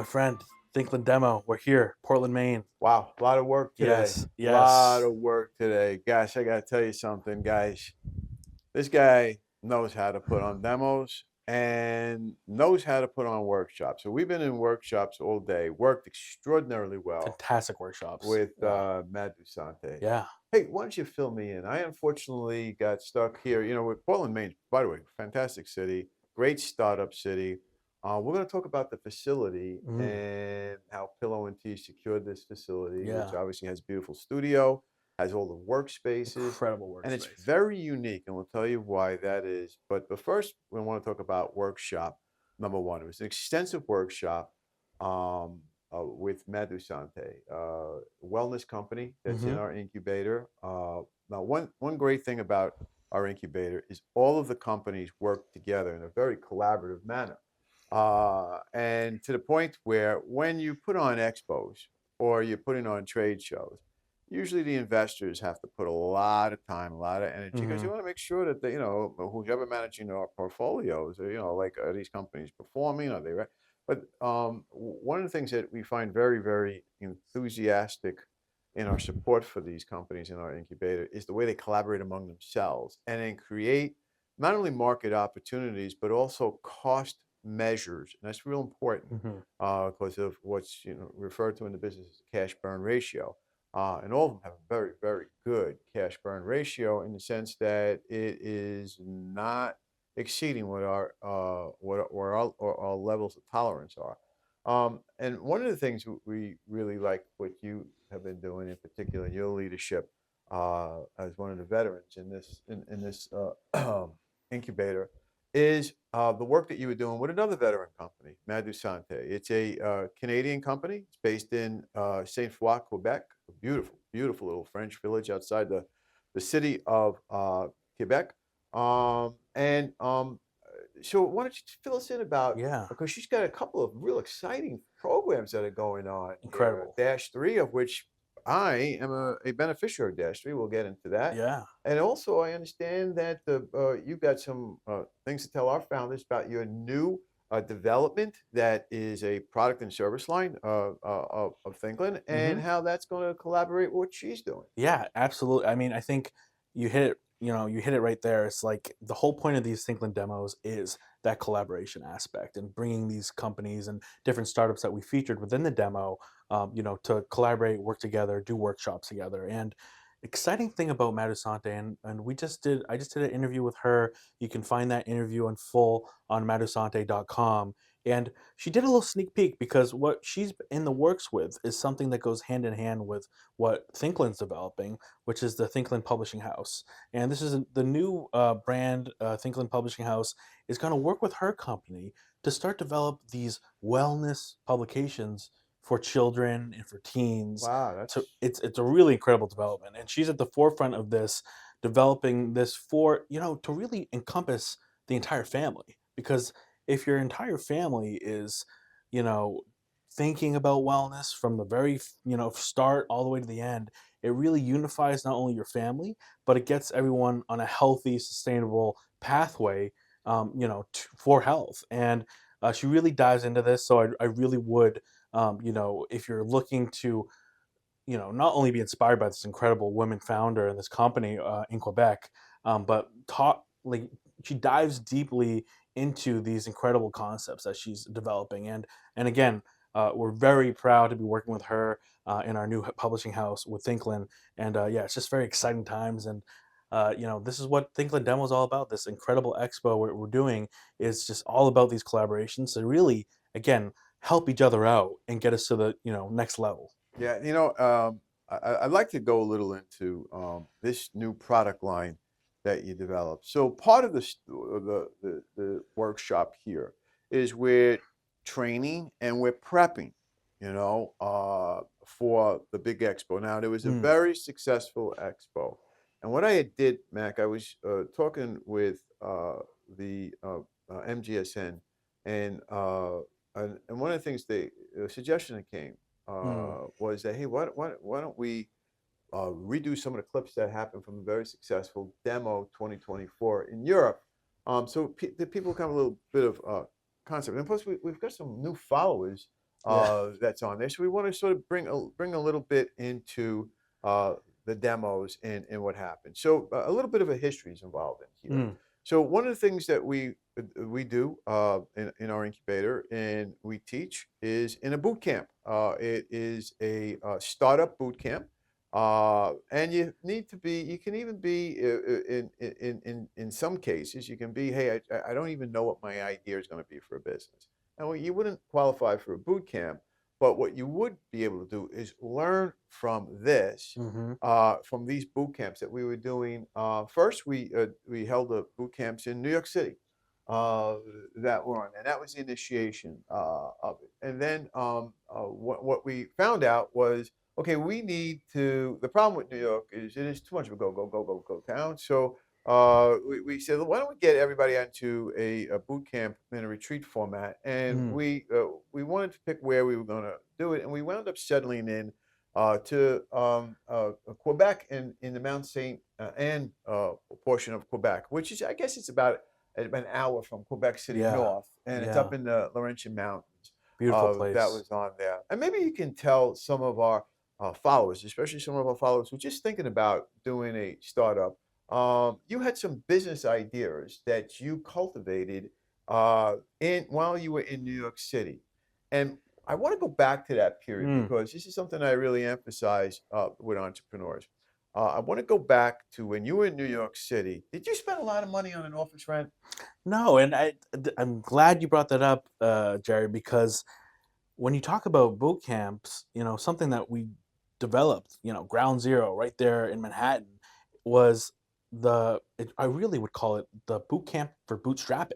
friend, Thinkland Demo. We're here, Portland, Maine. Wow, a lot of work today. Yes, Lot yes. of work today. Gosh, I gotta tell you something, guys. This guy knows how to put on demos and knows how to put on workshops. So we've been in workshops all day, worked extraordinarily well Fantastic workshops. with Yeah. Matt Dusante. Yeah. Hey, why don't you fill me in? I unfortunately got stuck here, with Portland, Maine, by the way, fantastic city, great startup city. We're going to talk about the facility Mm, and how Pillow and Tea secured this facility, which yeah. obviously has a beautiful studio, has all the workspaces, Incredible and it's workspace. very unique. And we'll tell you why that is. But first, we want to talk about workshop number one. It was an extensive workshop. With Madusante, wellness company that's in Mm-hmm. our incubator. Now, one great thing about our incubator is all of the companies work together in a very collaborative manner, and to the point where when you put on expos or you're putting on trade shows, usually the investors have to put a lot of time, a lot of energy because Mm-hmm. you want to make sure that they, who's ever managing our portfolios, or, like, are these companies performing? Are they right? But one of the things that we find very, very enthusiastic in our support for these companies in our incubator is the way they collaborate among themselves and then create not only market opportunities, but also cost measures. And that's real important Mm-hmm. because of what's referred to in the business as the cash burn ratio. And all of them have a very, very good cash burn ratio in the sense that it is not exceeding what our levels of tolerance are. And one of the things we really like what you have been doing, in particular, your leadership as one of the veterans in this incubator, is the work that you were doing with another veteran company, Madu Sante. It's a Canadian company. It's based in Saint Foy, Quebec, a beautiful, beautiful little French village outside the city of Quebec. So why don't you fill us in about, Yeah. because she's got a couple of real exciting programs that are going on here. Incredible. Dash 3, of which I am a beneficiary of Dash 3. We'll get into that. Yeah. And also, I understand that you've got some things to tell our founders about your new development that is a product and service line of Thinkland, Mm-hmm. and how that's going to collaborate with what she's doing. Yeah, absolutely. I mean, I think you hit it, you hit it right there. It's like the whole point of these Thinkland demos is that collaboration aspect and bringing these companies and different startups that we featured within the demo, to collaborate, work together, do workshops together. And exciting thing about Madusante, and I just did an interview with her. You can find that interview in full on madusante.com. And she did a little sneak peek because what she's in the works with is something that goes hand in hand with what Thinkland's developing, which is the Thinkland Publishing House. And this is the new brand. Thinkland Publishing House is going to work with her company to start develop these wellness publications for children and for teens. Wow, So that's it's a really incredible development, and she's at the forefront of this, developing this for to really encompass the entire family. Because if your entire family is, you know, thinking about wellness from the very start all the way to the end, it really unifies not only your family, but it gets everyone on a healthy, sustainable pathway, for health. And she really dives into this. So I really would, if you're looking to, not only be inspired by this incredible women founder and this company in Quebec, but talk like she dives deeply into these incredible concepts that she's developing. And again, we're very proud to be working with her in our new publishing house with Thinkland. And yeah, it's just very exciting times. And this is what Thinkland Demo is all about. This incredible expo we're doing is just all about these collaborations to really, again, help each other out and get us to the next level. Yeah, I'd like to go a little into this new product line that you developed. So part of the workshop here is we're training and we're prepping, for the big expo. Now, there was a Mm, very successful expo, and what I did, Mac, I was talking with the MGSN, and and one of the things the suggestion that came mm, was that, hey, why don't we redo some of the clips that happened from a very successful demo 2024 in Europe, so the people have a little bit of concept. And plus, we've got some new followers Yeah. that's on there. So we want to sort of bring a little bit into uh, the demos and what happened. So a little bit of a history is involved in here. Mm. So one of the things that we do in our incubator and we teach is in a boot camp. It is a startup boot camp. And you need to be, you can even be in some cases, you can be, hey, I don't even know what my idea is going to be for a business. Now, you wouldn't qualify for a boot camp, but what you would be able to do is learn from this, Hmm. from these boot camps that we were doing. First, we held a boot camps in New York City uh, that were on, and that was the initiation of it. And then what we found out was, okay, we need to. The problem with New York is it is too much of a go town. So we said, why don't we get everybody onto a boot camp in a retreat format? And Mm. we wanted to pick where we were going to do it, and we wound up settling in to Quebec in the Mount Saint Anne portion of Quebec, which is, I guess, it's about an hour from Quebec City Yeah. north, and it's up Yeah. in the Laurentian Mountains. Beautiful That place. was on there, and maybe you can tell some of our followers, especially some of our followers who are just thinking about doing a startup. You had some business ideas that you cultivated in while you were in New York City, and I want to go back to that period Mm. because this is something I really emphasize with entrepreneurs. I want to go back to when you were in New York City. Did you spend a lot of money on an office rent? No, and I'm glad you brought that up, Jerry, because when you talk about boot camps, something that we developed, ground zero right there in Manhattan was I really would call it the boot camp for bootstrapping.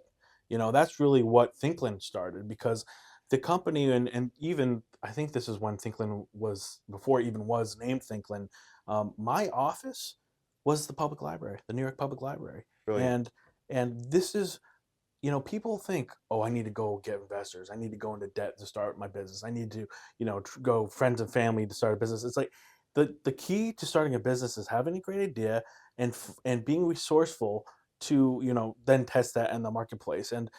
That's really what Thinklin started because the company, and even I think this is when Thinklin was, before it even was named Thinklin, my office was the public library, the New York Public Library. Brilliant. And this is, people think, oh, I need to go get investors. I need to go into debt to start my business. I need to, go friends and family to start a business. It's like the key to starting a business is having a great idea and being resourceful to, then test that in the marketplace. And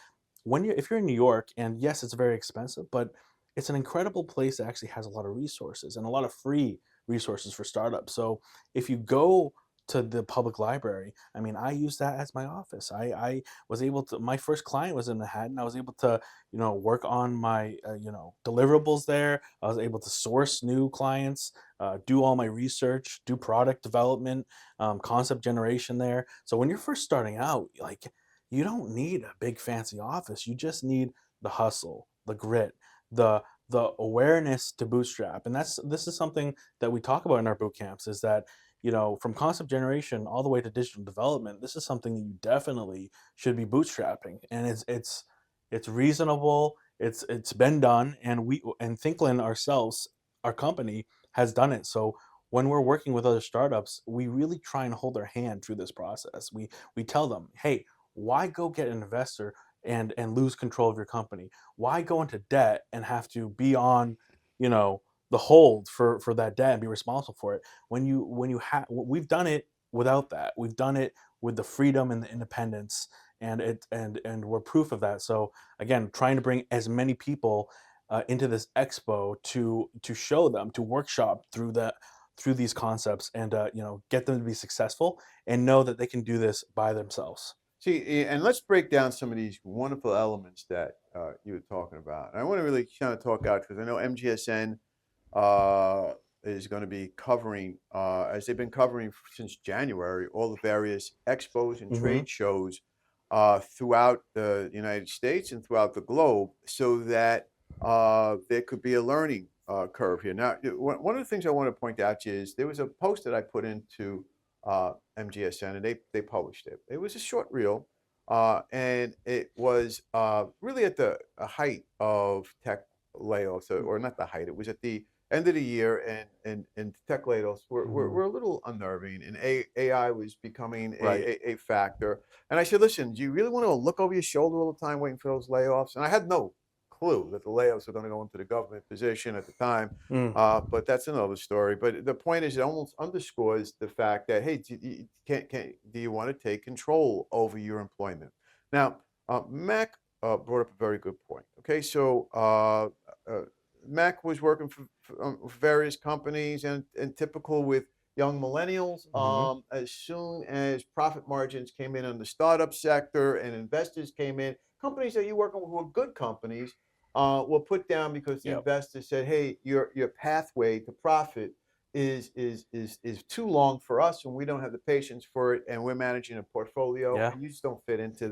if you're in New York, and yes, it's very expensive, but it's an incredible place that actually has a lot of resources and a lot of free resources for startups. So if you go to the public library, I mean, I use that as my office. I was able to, my first client was in Manhattan. I was able to, work on my, deliverables there. I was able to source new clients, do all my research, do product development, concept generation there. So when you're first starting out, like, you don't need a big fancy office. You just need the hustle, the grit, the awareness to bootstrap. And this is something that we talk about in our boot camps, is that, from concept generation all the way to digital development, this is something that you definitely should be bootstrapping. And it's reasonable. It's been done, and Thinklin ourselves, our company, has done it. So when we're working with other startups, we really try and hold their hand through this process. We tell them, hey, why go get an investor and lose control of your company? Why go into debt and have to be on, you know, the hold for that debt and be responsible for it? When you have, we've done it without that. We've done it with the freedom and the independence, and we're proof of that. So again, trying to bring as many people into this expo to show them, to workshop through these concepts, and get them to be successful and know that they can do this by themselves. See, and let's break down some of these wonderful elements that you were talking about. And I want to really kind of talk out because I know MGSN uh, is going to be covering, as they've been covering since January, all the various expos and Hmm. trade shows throughout the United States and throughout the globe, so that there could be a learning curve here. Now, one of the things I want to point out to you is there was a post that I put into MGSN, and they published it. It was a short reel, and it was really at the height of tech layoffs, or not the height. It was at the end of the year, and tech layoffs Hmm. were a little unnerving, and AI was becoming Right. a factor. And I said, listen, do you really want to look over your shoulder all the time waiting for those layoffs? And I had no clue that the layoffs were going to go into the government position at the time. Mm. But that's another story. But the point is, it almost underscores the fact that, hey, do you want to take control over your employment? Now, Mac brought up a very good point. Okay, so Mac was working for various companies, and typical with young millennials, Mhm. as soon as profit margins came in on the startup sector and investors came in, companies that you're working with who are good companies were put down because the Yep. investors said, "Hey, your pathway to profit is too long for us, and we don't have the patience for it, and we're managing a portfolio, Yeah. and you just don't fit Yep.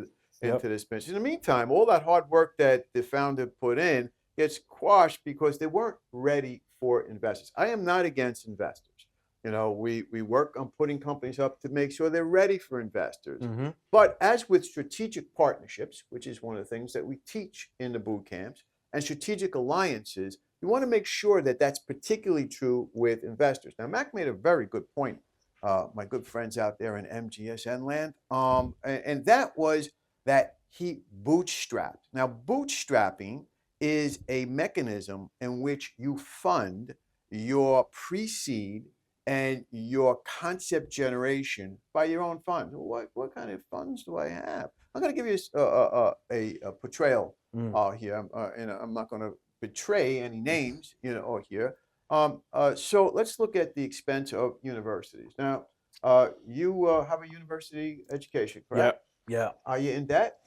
into this business." In the meantime, all that hard work that the founder put in gets quashed because they weren't ready for investors. I am not against investors. We work on putting companies up to make sure they're ready for investors. Mhm. But as with strategic partnerships, which is one of the things that we teach in the boot camps, and strategic alliances, you want to make sure that that's particularly true with investors. Now, Mac made a very good point, my good friends out there in MGSN land, and that was that he bootstrapped. Now, bootstrapping is a mechanism in which you fund your pre-seed and your concept generation by your own funds. What kind of funds do I have? I'm going to give you a portrayal Mm. here, and I'm not going to betray any names, here. So let's look at the expense of universities. Now, you have a university education, correct? Yep. Yeah. Are you in debt?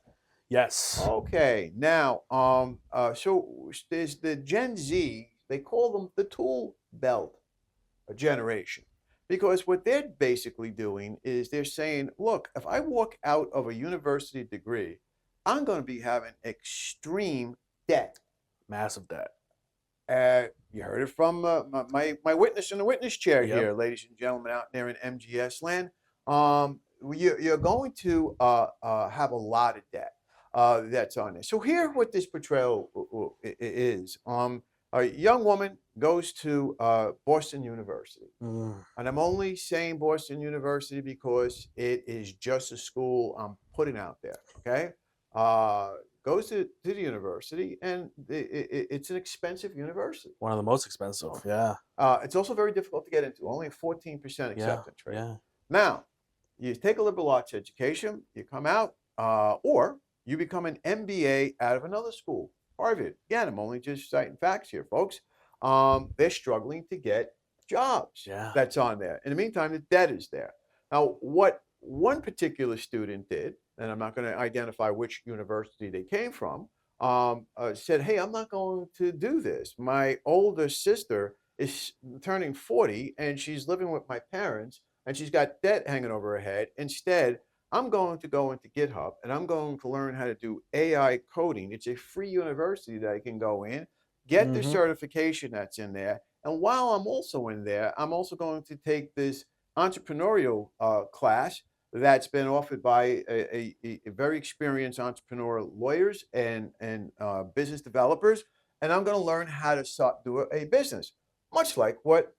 Yes. Okay, now, so there's the Gen Z, they call them the tool belt generation. Because what they're basically doing is they're saying, look, if I walk out of a university degree, I'm going to be having extreme debt. Massive debt. You heard it from my witness in the witness chair Yep. here, ladies and gentlemen, out there in MGS land. You're going to have a lot of debt that's on there. So here, what this portrayal is: a young woman goes to Boston University, Mm. and I'm only saying Boston University because it is just a school I'm putting out there. Okay, uh, goes to the university, and it's an expensive university. One of the most expensive. Yeah. It's also very difficult to get into, only a 14% Yeah. acceptance rate. Yeah. Now, you take a liberal arts education, you come out, or you become an MBA out of another school, Harvard. Again, I'm only just citing facts here, folks. They're struggling to get jobs Yeah. that's on there. In the meantime, the debt is there. Now, what one particular student did, and I'm not going to identify which university they came from, said, "Hey, I'm not going to do this. My older sister is turning 40 and she's living with my parents and she's got debt hanging over her head. Instead, I'm going to go into GitHub and I'm going to learn how to do AI coding. It's a free university that I can go in, get the Mhm. certification that's in there. And while I'm also in there, I'm also going to take this entrepreneurial class that's been offered by a very experienced entrepreneur lawyers and business developers. And I'm going to learn how to do a business, much like what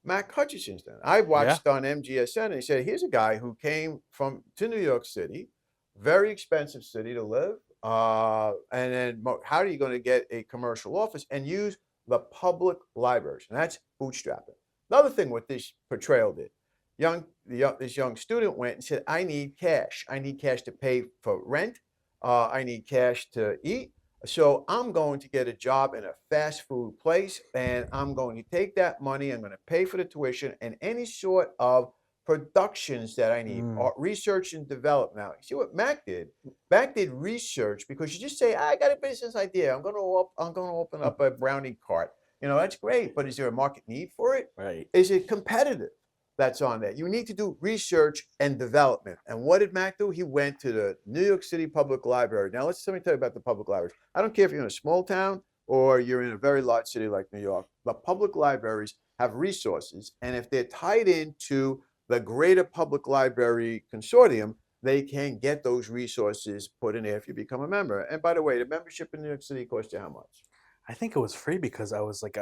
Matt Hutchinson's done. I Yeah. watched on MGSN and he said, here's a guy who came from to New York City, very expensive city to live. And then how are you going to get a commercial office and use the public libraries? And that's bootstrapping. Another thing what this portrayal did, this young student went and said, I need cash. I need cash to pay for rent. I need cash to eat. So I'm going to get a job in a fast food place and I'm going to take that money. I'm going to pay for the tuition and any sort of productions that I need, Mm. research and development. Now, you see what Mac did? Mac did research because you just say, I got a business idea. I'm going to open up a brownie cart. That's great, but is there a market need for it? Right. Is it competitive? That's on there. You need to do research and development. And what did Mac do? He went to the New York City Public Library. Now, let me tell you about the public libraries. I don't care if you're in a small town or you're in a very large city like New York. The public libraries have resources, and if they're tied into the greater public library consortium, they can get those resources put in there if you become a member. And by the way, the membership in New York City costs you how much? I think it was free because I was like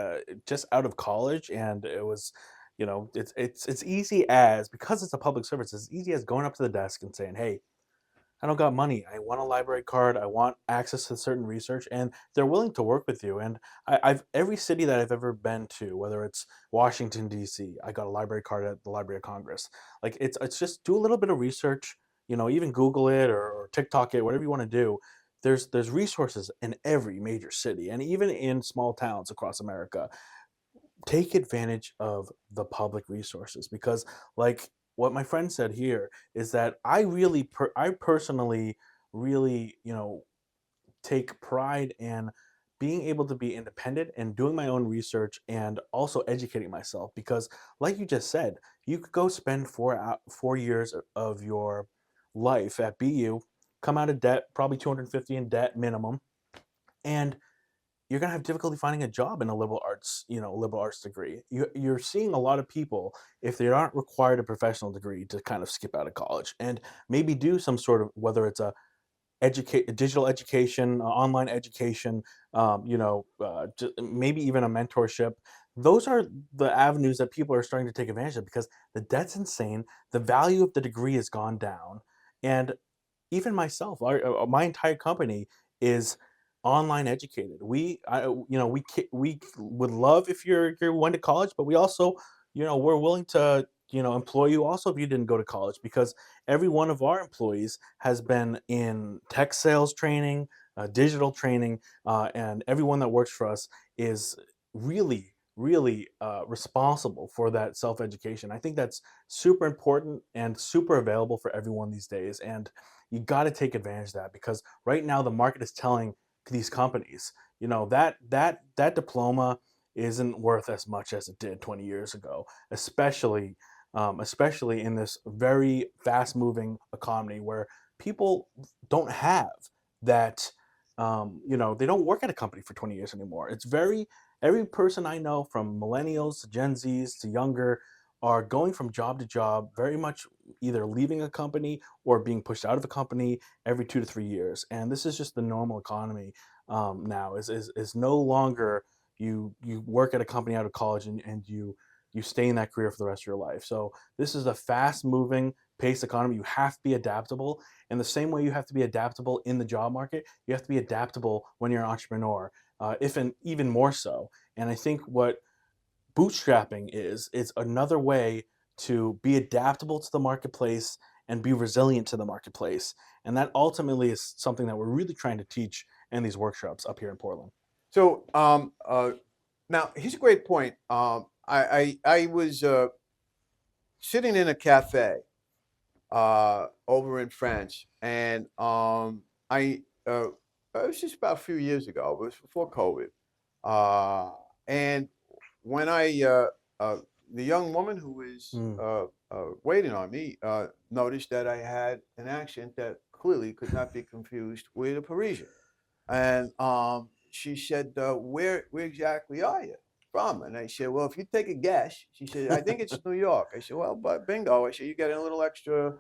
just out of college, and it was, it's easy as, because it's a public service, it's easy as going up to the desk and saying, "Hey, I don't got money. I want a library card. I want access to certain research," and they're willing to work with you. And I've every city that I've ever been to, whether it's Washington D.C., I got a library card at the Library of Congress. Like it's just do a little bit of research. Even Google it or TikTok it, whatever you want to do. there's resources in every major city and even in small towns across America. Take advantage of the public resources because, like what my friend said here, is that I personally really, take pride in being able to be independent and doing my own research and also educating myself because, like you just said, you could go spend 4 years of your life at BU, come out of debt, probably 250 in debt minimum, and you're gonna have difficulty finding a job in a liberal arts degree. You're seeing a lot of people, if they aren't required a professional degree, to kind of skip out of college and maybe do some sort of, whether it's a educate digital education, online education, maybe even a mentorship. Those are the avenues that people are starting to take advantage of because the debt's insane. The value of the degree has gone down, and even myself, my entire company is online educated. We would love if you went to college, but we also, we're willing to, employ you also if you didn't go to college because every one of our employees has been in tech sales training, digital training, and everyone that works for us is really, really responsible for that self education. I think that's super important and super available for everyone these days. And you got to take advantage of that because right now the market is telling these companies, that diploma isn't worth as much as it did 20 years ago, especially in this very fast moving economy where people don't have that. They don't work at a company for 20 years anymore. Every person I know, from millennials to Gen Zs to younger, are going from job to job, very much either leaving a company or being pushed out of a company every 2 to 3 years. And this is just the normal economy now. Is no longer you work at a company out of college and you stay in that career for the rest of your life. So this is a fast moving paced economy. You have to be adaptable. In the same way you have to be adaptable in the job market, you have to be adaptable when you're an entrepreneur, if and even more so. And I think what bootstrapping is another way to be adaptable to the marketplace and be resilient to the marketplace. And that ultimately is something that we're really trying to teach in these workshops up here in Portland. So now here's a great point. I was sitting in a cafe over in France, and it was just about a few years ago. It was before COVID, and when the young woman who was Mm. waiting on me noticed that I had an accent that clearly could not be confused with a Parisian, and she said, "Where exactly are you from?" And I said, "Well, if you take a guess," she said, "I think it's New York." I said, "Well, but bingo." I said, "You get a little extra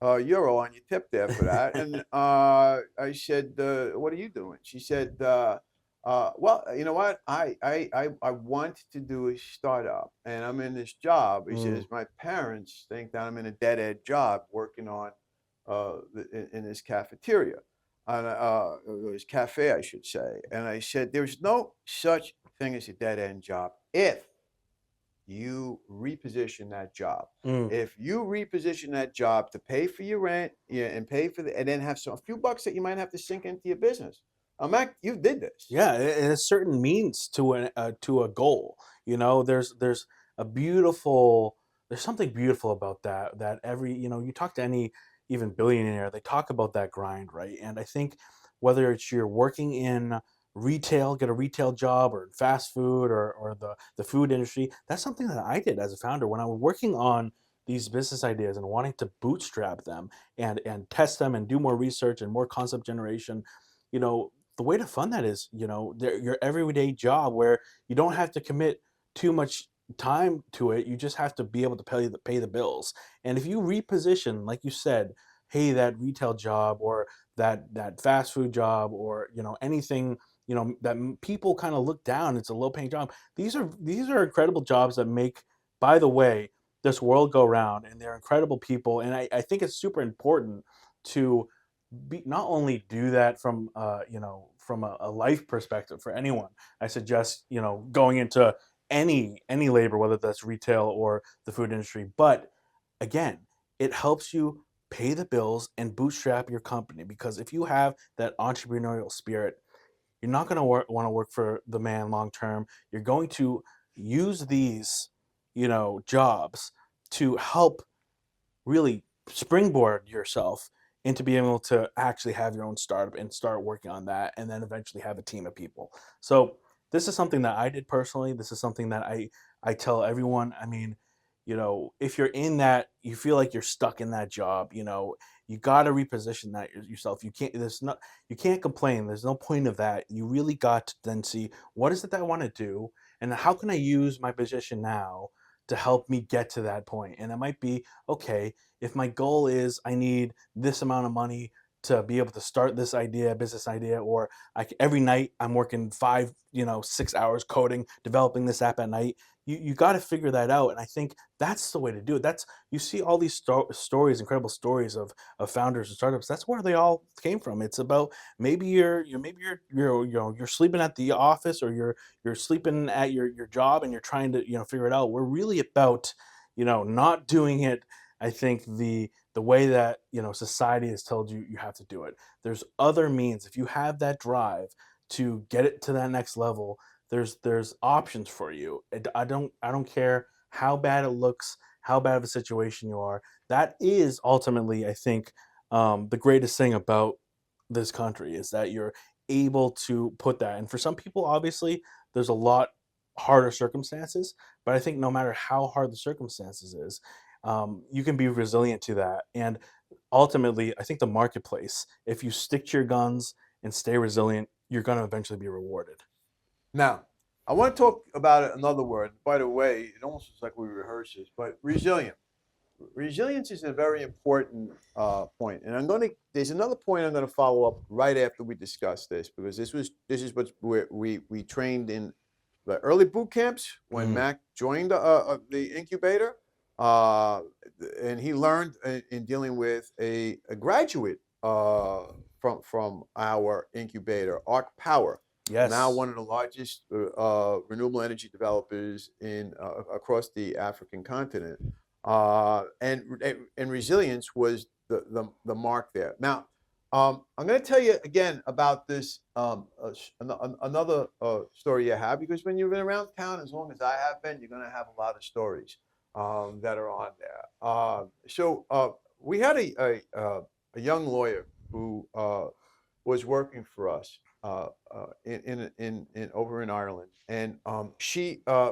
euro on your tip there for that." And I said, "What are you doing?" She said, "Well, you know what? I want to do a startup, and I'm in this job." He Mm. says, "My parents think that I'm in a dead end job working on in this cafeteria, on this cafe, I should say." And I said, "There's no such thing as a dead end job if you reposition that job. Mm. If you reposition that job to pay for your rent, yeah, and pay for the, and then have some a few bucks that you might have to sink into your business. Mac, you did this. Yeah, and a certain means to a goal. There's a beautiful there's something beautiful about that. That every you talk to any even billionaire, they talk about that grind, right? And I think whether it's you're working in retail, get a retail job, or fast food, or the food industry, that's something that I did as a founder when I was working on these business ideas and wanting to bootstrap them and test them and do more research and more concept generation. You know, the way to fund that is, your everyday job where you don't have to commit too much time to it. You just have to be able to pay the bills. And if you reposition, like you said, hey, that retail job or that fast food job or anything, that people kind of look down. It's a low paying job. These are incredible jobs that make, by the way, this world go round, and they're incredible people. And I think it's super important to not only do that from from a life perspective for anyone. I suggest going into any labor, whether that's retail or the food industry. But again, it helps you pay the bills, and bootstrap your company. Because if you have that entrepreneurial spirit, you're not going to want to work for the man long term. You're going to use these, jobs to help really springboard yourself into being able to actually have your own startup and start working on that and then eventually have a team of people. So this is something that I did personally. This is something that I tell everyone. I mean, if you're in that, you feel like you're stuck in that job, you got to reposition that yourself. You can't complain. There's no point of that. You really got to then see, what is it that I want to do, and how can I use my position now to help me get to that point. And it might be, okay, if my goal is I need this amount of money to be able to start this business idea, or every night I'm working 5, 6 hours coding, developing this app at night. You got to figure that out, and I think that's the way to do it. That's You see all these stories, incredible stories of founders and startups. That's where they all came from. It's about, maybe you're sleeping at the office, or you're sleeping at your job, and you're trying to figure it out. We're really about not doing it, I think, the way that society has told you you have to do it. There's other means. If you have that drive to get it to that next level, there's options for you. I don't care how bad it looks, how bad of a situation you are. That is ultimately, I think, the greatest thing about this country, is that you're able to put that. And for some people, obviously, there's a lot harder circumstances. But I think no matter how hard the circumstances is, you can be resilient to that. And ultimately, I think the marketplace, if you stick to your guns and stay resilient, you're going to eventually be rewarded. Now, I want to talk about another word. By the way, it almost looks like we rehearse this, but resilient. Resilience is a very important point, and I'm going to. There's another point I'm going to follow up right after we discuss this, because this is what we trained in the early boot camps when Mm, Mac joined the incubator, uh, and he learned in dealing with a graduate from our incubator, Arc Power, now yes. one of the largest renewable energy developers in across the African continent. And resilience was the mark there. Now, I'm going to tell you again about this another story you have, because when you've been around town as long as I have been, you're going to have a lot of stories that are on there. We had a young lawyer who was working for us in over in Ireland, and she uh,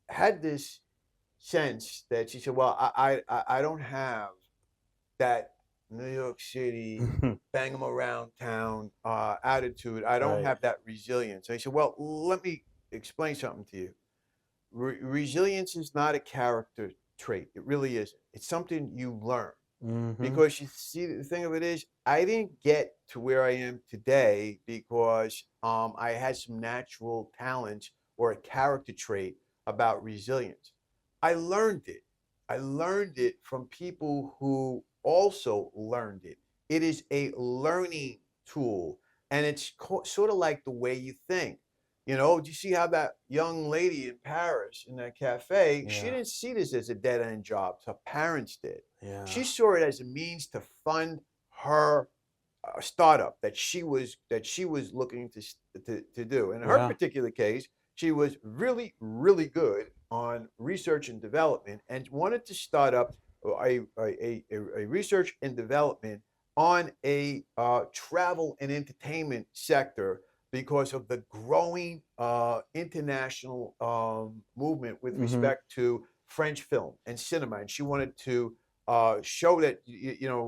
had this sense that she said, "Well, I don't have that New York City bang 'em around town attitude. I don't Right. have that resilience." I said, "Well, let me explain something to you. Resilience is not a character trait. It really isn't. It's something you learn." Hmm. Because you see, the thing of it is, I didn't get to where I am today because I had some natural talents or a character trait about resilience. I learned it. I learned it from people who also learned it. It is a learning tool, and it's sort of like the way you think. Do you see how that young lady in Paris in that cafe, she Yeah. didn't see this as a dead end job. Her parents did. Yeah. She saw it as a means to fund her startup that she was looking to do. In her Yeah. particular case, she was really really good on research and development, and wanted to start up a research and development on a travel and entertainment sector, because of the growing international movement with Hmm. respect to French film and cinema, and she wanted to show that,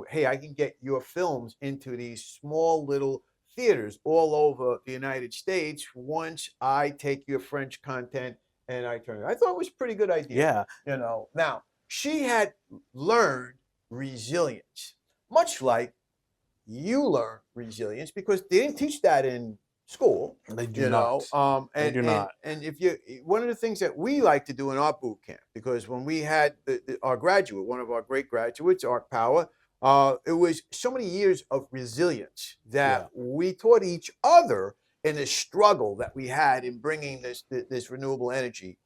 hey, I can get your films into these small little theaters all over the United States once I take your French content and I turn it. I thought it was a pretty good idea. Yeah. Now she had learned resilience, much like you learn resilience, because they didn't teach that in school. They do not. They And do not. if you one of the things that we like to do in our boot camp, because when we had our graduate, one of our great graduates, Arc Power, it was so many years of resilience that Yeah. we taught each other in the struggle that we had in bringing this renewable energy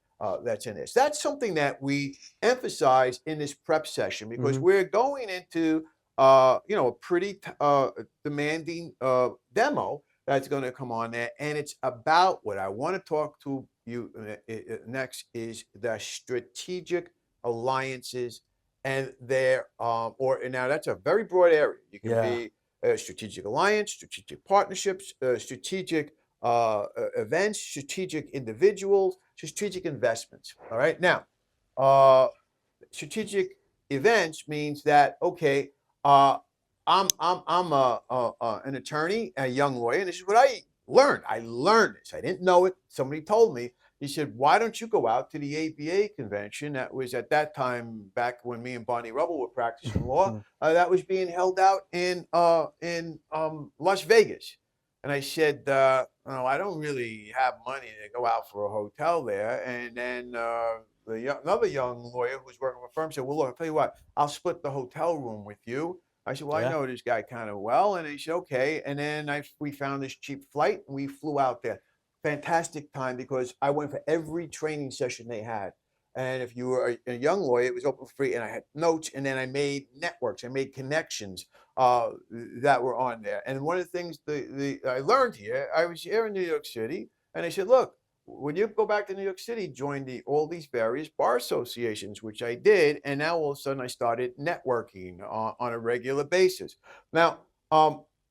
that's in this. That's something that we emphasize in this prep session because Mhm. we're going into a pretty demanding demo that's going to come on there, and it's about what I want to talk to you next is the strategic alliances and their or and now that's a very broad area. You can Yeah. be a strategic alliance, strategic partnerships, strategic events, strategic individuals, strategic investments. All right. Now, uh, strategic events means that okay, uh, I'm an attorney, a young lawyer, and this is what I learned. I learned this. I didn't know it. Somebody told me. He said, "Why don't you go out to the ABA convention that was at that time back when me and Bonnie Rubble were practicing law? That was being held out in Las Vegas." And I said, "No, I don't really have money to go out for a hotel there." And then another young lawyer who's working with a firm said, "Well, look, I'll tell you what, I'll split the hotel room with you." I said, "Well, I Yeah. know this guy kind of well." And he said, "Okay." And then we found this cheap flight and we flew out there. Fantastic time because I went for every training session they had. And if you were a young lawyer, it was open for free. And I had notes and then I made networks, I made connections that were on there. And one of the things I learned here, I was here in New York City and I said, look, when you go back to New York City, join all these various bar associations, which I did, and now all of a sudden I started networking on a regular basis. Now,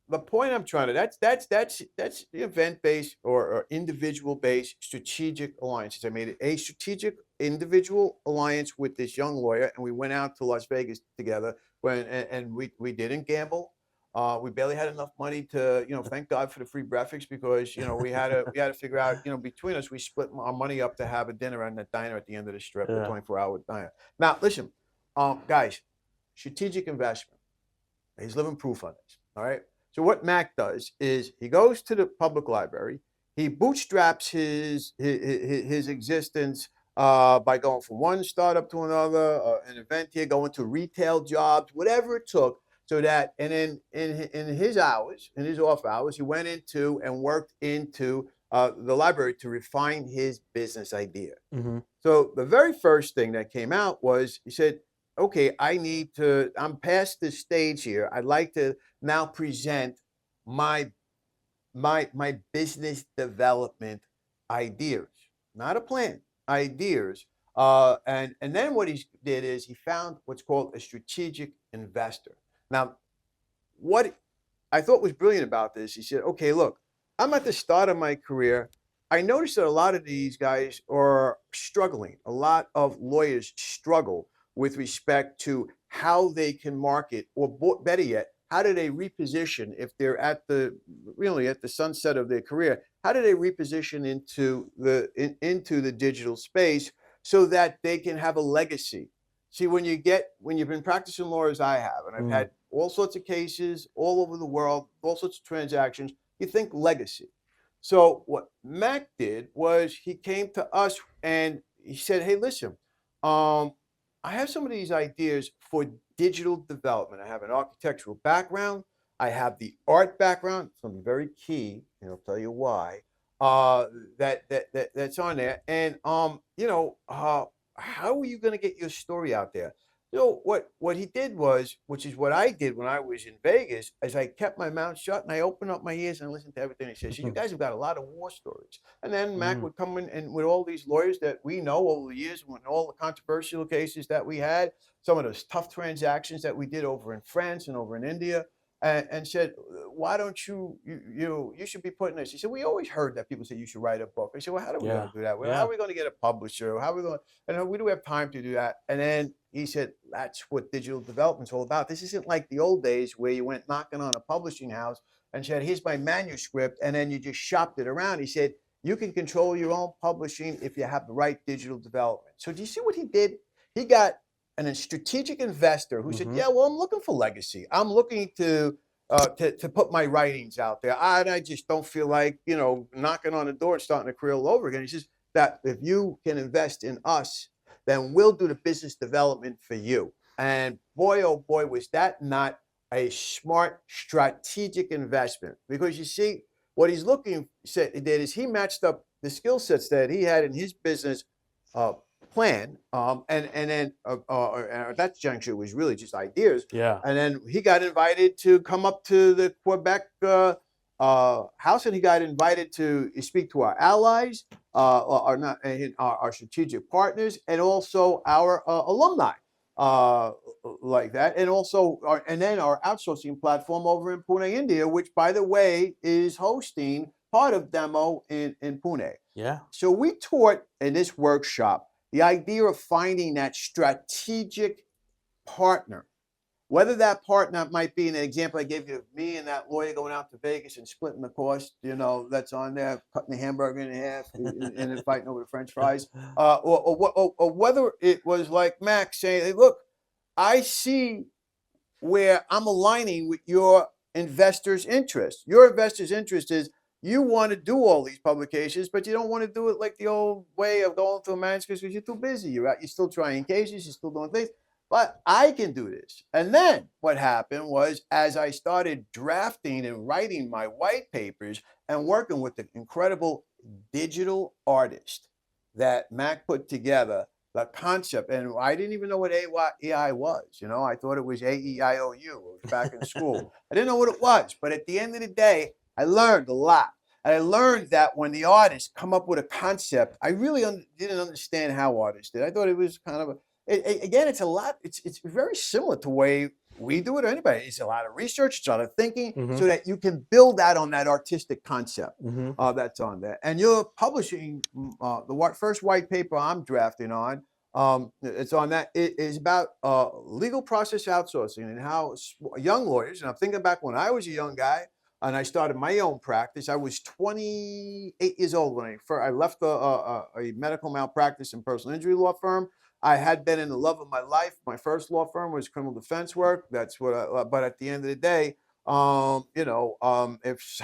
the point I'm trying to that's the event based or individual based strategic alliances. I made a strategic individual alliance with this young lawyer, and we went out to Las Vegas together. And we didn't gamble. We barely had enough money to, thank God for the free breakfast because we had to figure out, between us, we split our money up to have a dinner and a diner at the end of the strip, a Yeah. 24-hour diner. Now, listen, guys, strategic investment. He's living proof on this. All right. So what Mac does is he goes to the public library. He bootstraps his existence by going from one startup to another, an event here, going to retail jobs, whatever it took. So that, and then in his hours, in his off hours, he went into and worked into the library to refine his business idea. Mhm. So the very first thing that came out was he said, okay, I'm past this stage here. I'd like to now present my my business development ideas, not a plan, ideas. And then what he did is he found what's called a strategic investor. Now, what I thought was brilliant about this, he said, okay, look, I'm at the start of my career. I noticed that a lot of these guys are struggling. A lot of lawyers struggle with respect to how they can market, or better yet, how do they reposition if they're really at the sunset of their career? How do they reposition into the digital space so that they can have a legacy? See, when you've been practicing law as I have, and I've Mm. had all sorts of cases all over the world, all sorts of transactions, you think legacy. So what Mac did was he came to us and he said, "Hey, listen, I have some of these ideas for digital development. I have an architectural background. I have the art background. It's going to be very key, and I'll tell you why. That's on there. And how are you going to get your story out there?" So what he did was, which is what I did when I was in Vegas, is I kept my mouth shut and I opened up my ears and listened to everything he said. So you guys have got a lot of war stories. And then Mac Mm. would come in and with all these lawyers that we know over the years, when all the controversial cases that we had, some of those tough transactions that we did over in France and over in India, and said, "Why don't you should be putting this?" He said, "We always heard that people say you should write a book." I said, "Well, how are we going Yeah. to do that? Well, how Yeah. are we going to get a publisher? How are we going? And we do have time to do that." And then he said, "That's what digital development's all about. This isn't like the old days where you went knocking on a publishing house and said, 'Here's my manuscript,' and then you just shopped it around." He said, "You can control your own publishing if you have the right digital development." So do you see what he did? He got a strategic investor who said, Mhm. "Yeah, well, I'm looking for legacy. I'm looking to put my writings out there. I just don't feel like knocking on the door and starting a career all over again." He says that if you can invest in us, then we'll do the business development for you. And boy, oh boy, was that not a smart strategic investment? Because you see, what he's looking said did is he matched up the skill sets that he had in his business uh, plan, and then at that juncture it was really just ideas. Yeah. And then he got invited to come up to the Quebec house, and he got invited to speak to our allies, our not our strategic partners, and also our alumni. Uh, like that, and also and then our outsourcing platform over in Pune, India, which by the way is hosting part of Demo in Pune. Yeah. So we taught in this workshop the idea of finding that strategic partner, whether that partner might be an example I gave you of me and that lawyer going out to Vegas and splitting the cost, that's on there, cutting the hamburger in half and then fighting over the French fries, or whether it was like Max saying, hey, look, I see where I'm aligning with your investor's interest. Your investor's interest is you want to do all these publications, but you don't want to do it like the old way of going through manuscripts because you're too busy. You're still trying cases, you're still doing things. But I can do this. And then what happened was, as I started drafting and writing my white papers and working with the incredible digital artist that Mac put together, the concept, and I didn't even know what AI was. I thought it was AEIOU. It was back in school. I didn't know what it was, but at the end of the day, I learned a lot. And I learned that when the artists come up with a concept, I really didn't understand how artists did. I thought it was kind of again, it's a lot. It's very similar to the way we do it or anybody. It's a lot of research, it's a lot of thinking, so that you can build that on that artistic concept that's on there. And you're publishing the first white paper I'm drafting on. It's on that. It is about legal process outsourcing and how young lawyers. And I'm thinking back when I was a young guy and I started my own practice. I was 28 years old when I left a medical malpractice and personal injury law firm. I had been in the love of my life. My first law firm was criminal defense work. That's what. But at the end of the day, if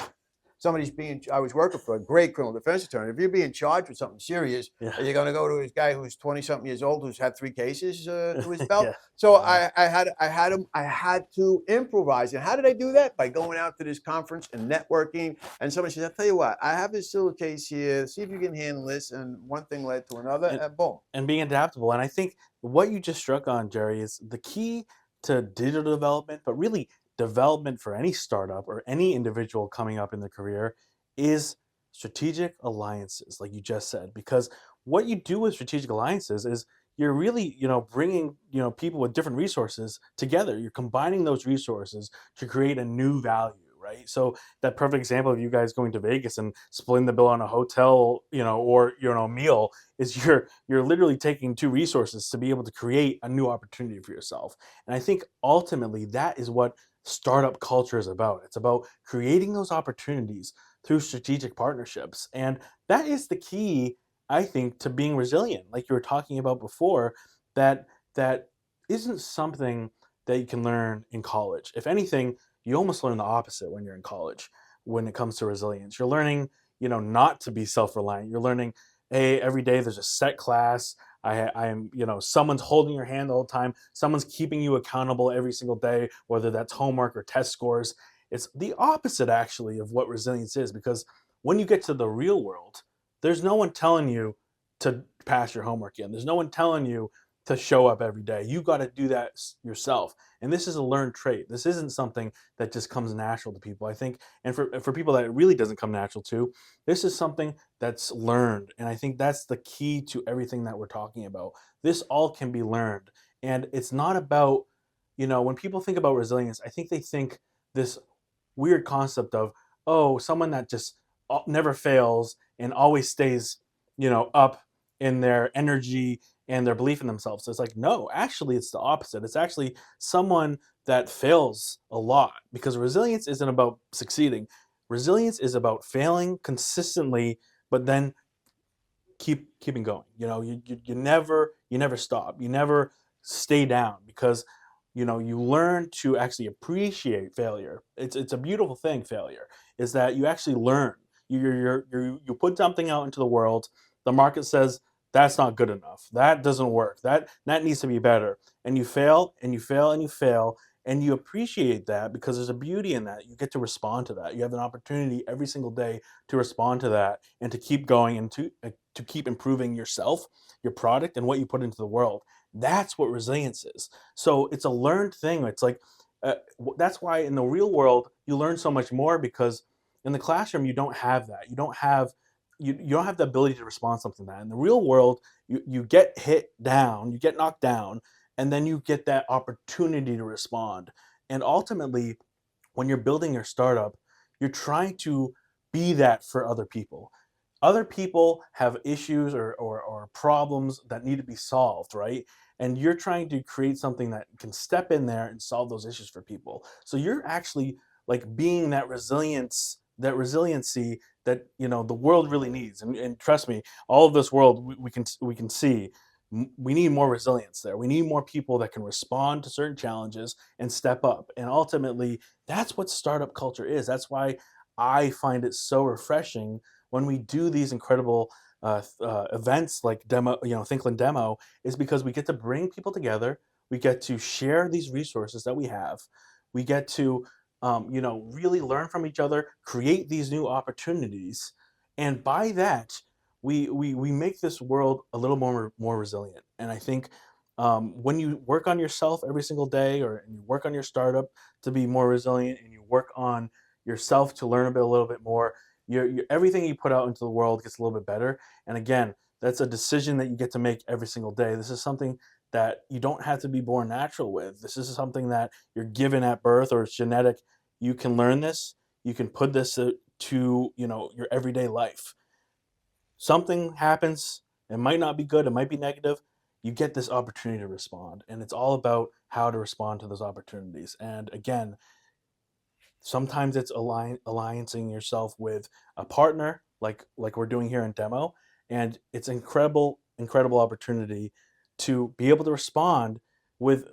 somebody's I was working for a great criminal defense attorney. If you're being charged with something serious, Yeah. are you going to go to this guy who's 20-something years old who's had 3 cases to his belt? Yeah. So I had to improvise. And how did I do that? By going out to this conference and networking. And somebody said, "I'll tell you what, I have this little case here. See if you can handle this." And one thing led to another, and boom. And being adaptable. And I think what you just struck on, Jerry, is the key to digital development, but really development for any startup or any individual coming up in their career is strategic alliances, like you just said. Because what you do with strategic alliances is you're really, bringing, people with different resources together. You're combining those resources to create a new value. Right. So that perfect example of you guys going to Vegas and splitting the bill on a hotel, or meal is you're literally taking 2 resources to be able to create a new opportunity for yourself. And I think ultimately that is what startup culture is about. It's about creating those opportunities through strategic partnerships. And that is the key, I think, to being resilient, like you were talking about before, that isn't something that you can learn in college. If anything, you almost learn the opposite when you're in college when it comes to resilience. You're learning, not to be self-reliant. You're learning, hey, every day there's a set class. I am, someone's holding your hand the whole time. Someone's keeping you accountable every single day, whether that's homework or test scores. It's the opposite, actually, of what resilience is, because when you get to the real world, there's no one telling you to pass your homework in. There's no one telling you to show up every day. You got to do that yourself. And this is a learned trait. This isn't something that just comes natural to people, I think. And for people that it really doesn't come natural to, this is something that's learned. And I think that's the key to everything that we're talking about. This all can be learned. And it's not about, when people think about resilience, I think they think this weird concept of, oh, someone that just never fails and always stays, up in their energy and their belief in themselves. So it's like, no, actually, it's the opposite. It's actually someone that fails a lot, because resilience isn't about succeeding. Resilience is about failing consistently, but then keeping going. You never stop. You never stay down, because you learn to actually appreciate failure. It's a beautiful thing. Failure is that you actually learn. You put something out into the world. The market says that's not good enough. That doesn't work. That needs to be better. And you fail and you fail and you fail, and you appreciate that because there's a beauty in that. You get to respond to that. You have an opportunity every single day to respond to that and to keep going and to keep improving yourself, your product, and what you put into the world. That's what resilience is. So it's a learned thing. It's like that's why in the real world you learn so much more, because in the classroom you don't have that. You don't have the ability to respond to something like that. In the real world, you get hit down, you get knocked down, and then you get that opportunity to respond. And ultimately, when you're building your startup, you're trying to be that for other people. Other people have issues or problems that need to be solved, right? And you're trying to create something that can step in there and solve those issues for people. So you're actually like being that resilience, that resiliency that the world really needs. And trust me, all of this world we can see we need more resilience there. We need more people that can respond to certain challenges and step up. And ultimately, that's what startup culture is. That's why I find it so refreshing when we do these incredible events like Thinkland Demo, is because we get to bring people together. We get to share these resources that we have. We get to, really learn from each other, create these new opportunities, and by that, we make this world a little more resilient. And I think when you work on yourself every single day, or and you work on your startup to be more resilient, and you work on yourself to learn a little bit more, everything you put out into the world gets a little bit better. And again, that's a decision that you get to make every single day. This is something that you don't have to be born natural with. This is something that you're given at birth, or it's genetic. You can learn this. You can put this to your everyday life. Something happens. It might not be good. It might be negative. You get this opportunity to respond, and it's all about how to respond to those opportunities. And again, sometimes it's alliancing yourself with a partner, like we're doing here in Demo, and it's incredible opportunity to be able to respond with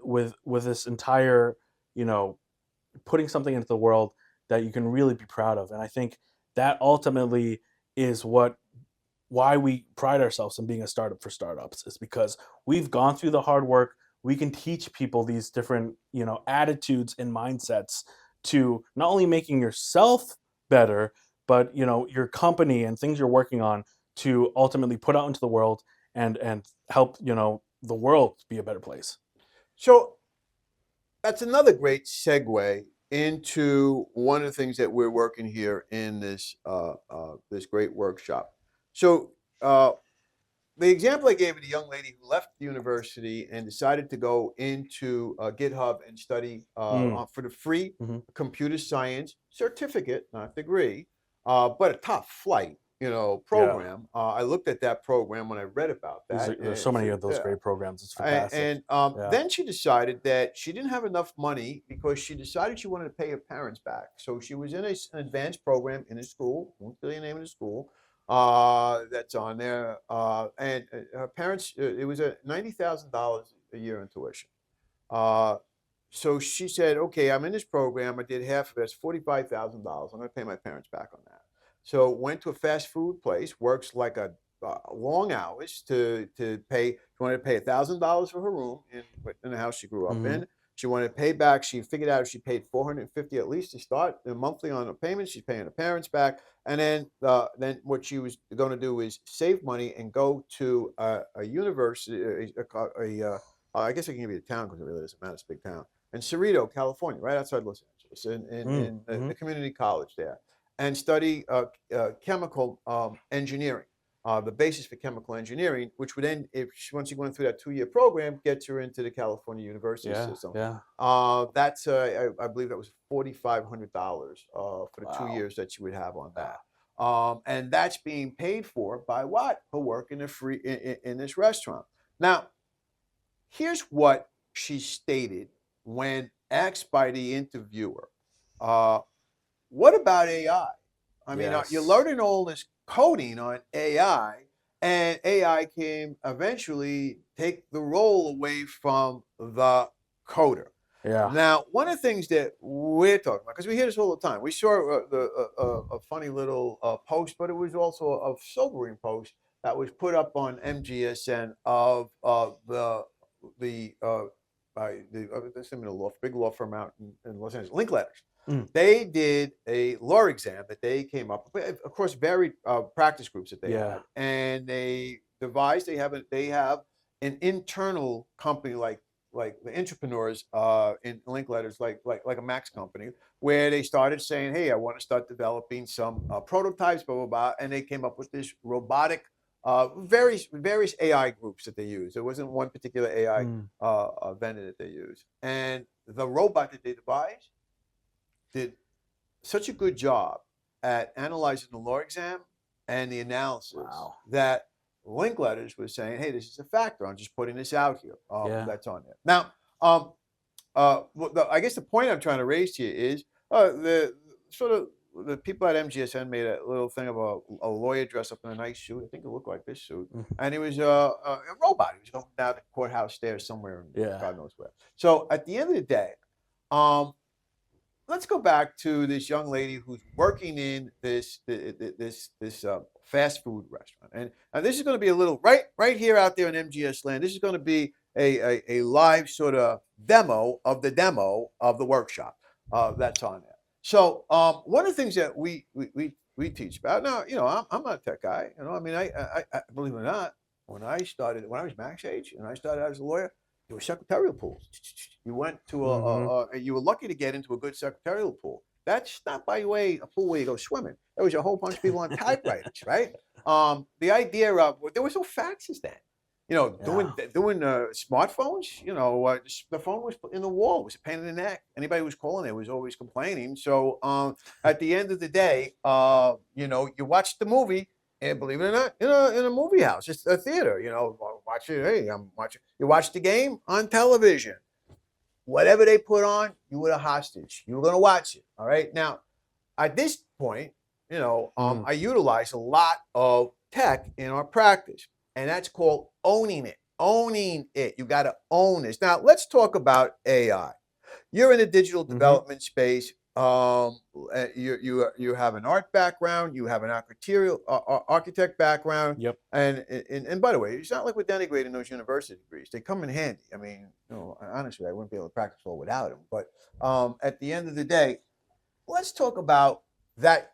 this entire, you know, putting something into the world that you can really be proud of. And I think that ultimately is why we pride ourselves in being a startup for startups, is because we've gone through the hard work. We can teach people these different, attitudes and mindsets to not only making yourself better, but your company and things you're working on to ultimately put out into the world and help the world be a better place. So that's another great segue into one of the things that we're working here in this great workshop. So the example I gave of the young lady who left the university and decided to go into GitHub and study Mm, for the free hmm. computer science certificate, not degree, but a top flight, Yeah, program. I looked at that program when I read about that, there's and so many so of those yeah. great programs. It's And, fantastic. and Yeah. then she decided that she didn't have enough money because she decided she wanted to pay her parents back. So she was in an advanced program in a school, won't tell you the name of the school, that's on there. And her parents, it was a $90,000 a year in tuition. Uh, so she said, okay, I'm in this program. I did half of it. It's $45,000. I'm going to pay my parents back on that. So went to a fast food place, works like a long hours to pay. She wanted to pay $1,000 for her room in the house she grew up Hmm. in. She wanted to pay back. She figured out if she paid 450 at least to start monthly on a payment, she's paying her parents back. And then what she was going to do is save money and go to a university, I guess I can give you the town because it really doesn't matter. It's a big town in Cerrito, California, right outside Los Angeles, in Mm-hmm. the community college there, and study chemical engineering, the basis for chemical engineering, which would then, once you went through that 2-year program, gets her into the California university Yeah, system. yeah. That's I believe that was $4,500 for the two Wow. years that you would have on Wow. that. And that's being paid for by what? Her work in the free in this restaurant. Now, here's what she stated when asked by the interviewer. Uh, what about AI? I mean, you're Yes. learning all this coding on AI, and AI can eventually take the role away from the coder. Yeah. Now, one of the things that we're talking about, because we hear this all the time, we saw a funny little post, but it was also a sobering post that was put up on MGSN of the by this is a big law firm out in Los Angeles, Linkletters. Mm. They did a law exam that they came up with, of course, varied practice groups that they Yeah. had, and they devised. They have an internal company like the entrepreneurs in Linkletters, like a Max company, where they started saying, "Hey, I want to start developing some prototypes, blah blah blah," and they came up with this robotic various AI groups that they use. There wasn't one particular AI Mm. vendor that they use, and the robot that they devised did such a good job at analyzing the law exam and the analysis Wow. that Linkletters was saying, "Hey, this is a factor. I'm just putting this out here. Yeah. That's on there." Now, I guess the point I'm trying to raise to you is the sort of the people at MGSN made a little thing of a lawyer dressed up in a nice suit. I think it looked like this suit, Mhm. and he was a robot. He was going down the courthouse stairs somewhere, in Yeah. God knows where. So at the end of the day, um, let's go back to this young lady who's working in this fast food restaurant, and this is going to be a little right here out there in MGS land. This is going to be a live sort of demo of the workshop that's on there. So one of the things that we teach about now, I'm not a tech guy. I mean, I believe it or not, when I was Max age and I started out as a lawyer, there were secretarial pools. You went to Mhm. you were lucky to get into a good secretarial pool. That's not, by the way, a pool where you go swimming. There was a whole bunch of people on typewriters, right? The idea of there was no faxes then. Yeah. Doing smartphones. The phone was in the wall. It was a pain in the neck. Anybody who was calling there was always complaining. So at the end of the day, you watched the movie, and believe it or not, in a movie house, it's a theater. Watch it. Hey, I'm watching. You watch the game on television. Whatever they put on, you were a hostage. You were going to watch it. All right. Now, at this point, Mm. I utilize a lot of tech in our practice, and that's called owning it. Owning it. You got to own this. Now, let's talk about AI. You're in the digital Mhm. development space. You have an art background. You have an architect background. Yep. And by the way, it's not like we're denigrating those university degrees. They come in handy. I mean, honestly, I wouldn't be able to practice law without them. But at the end of the day, let's talk about that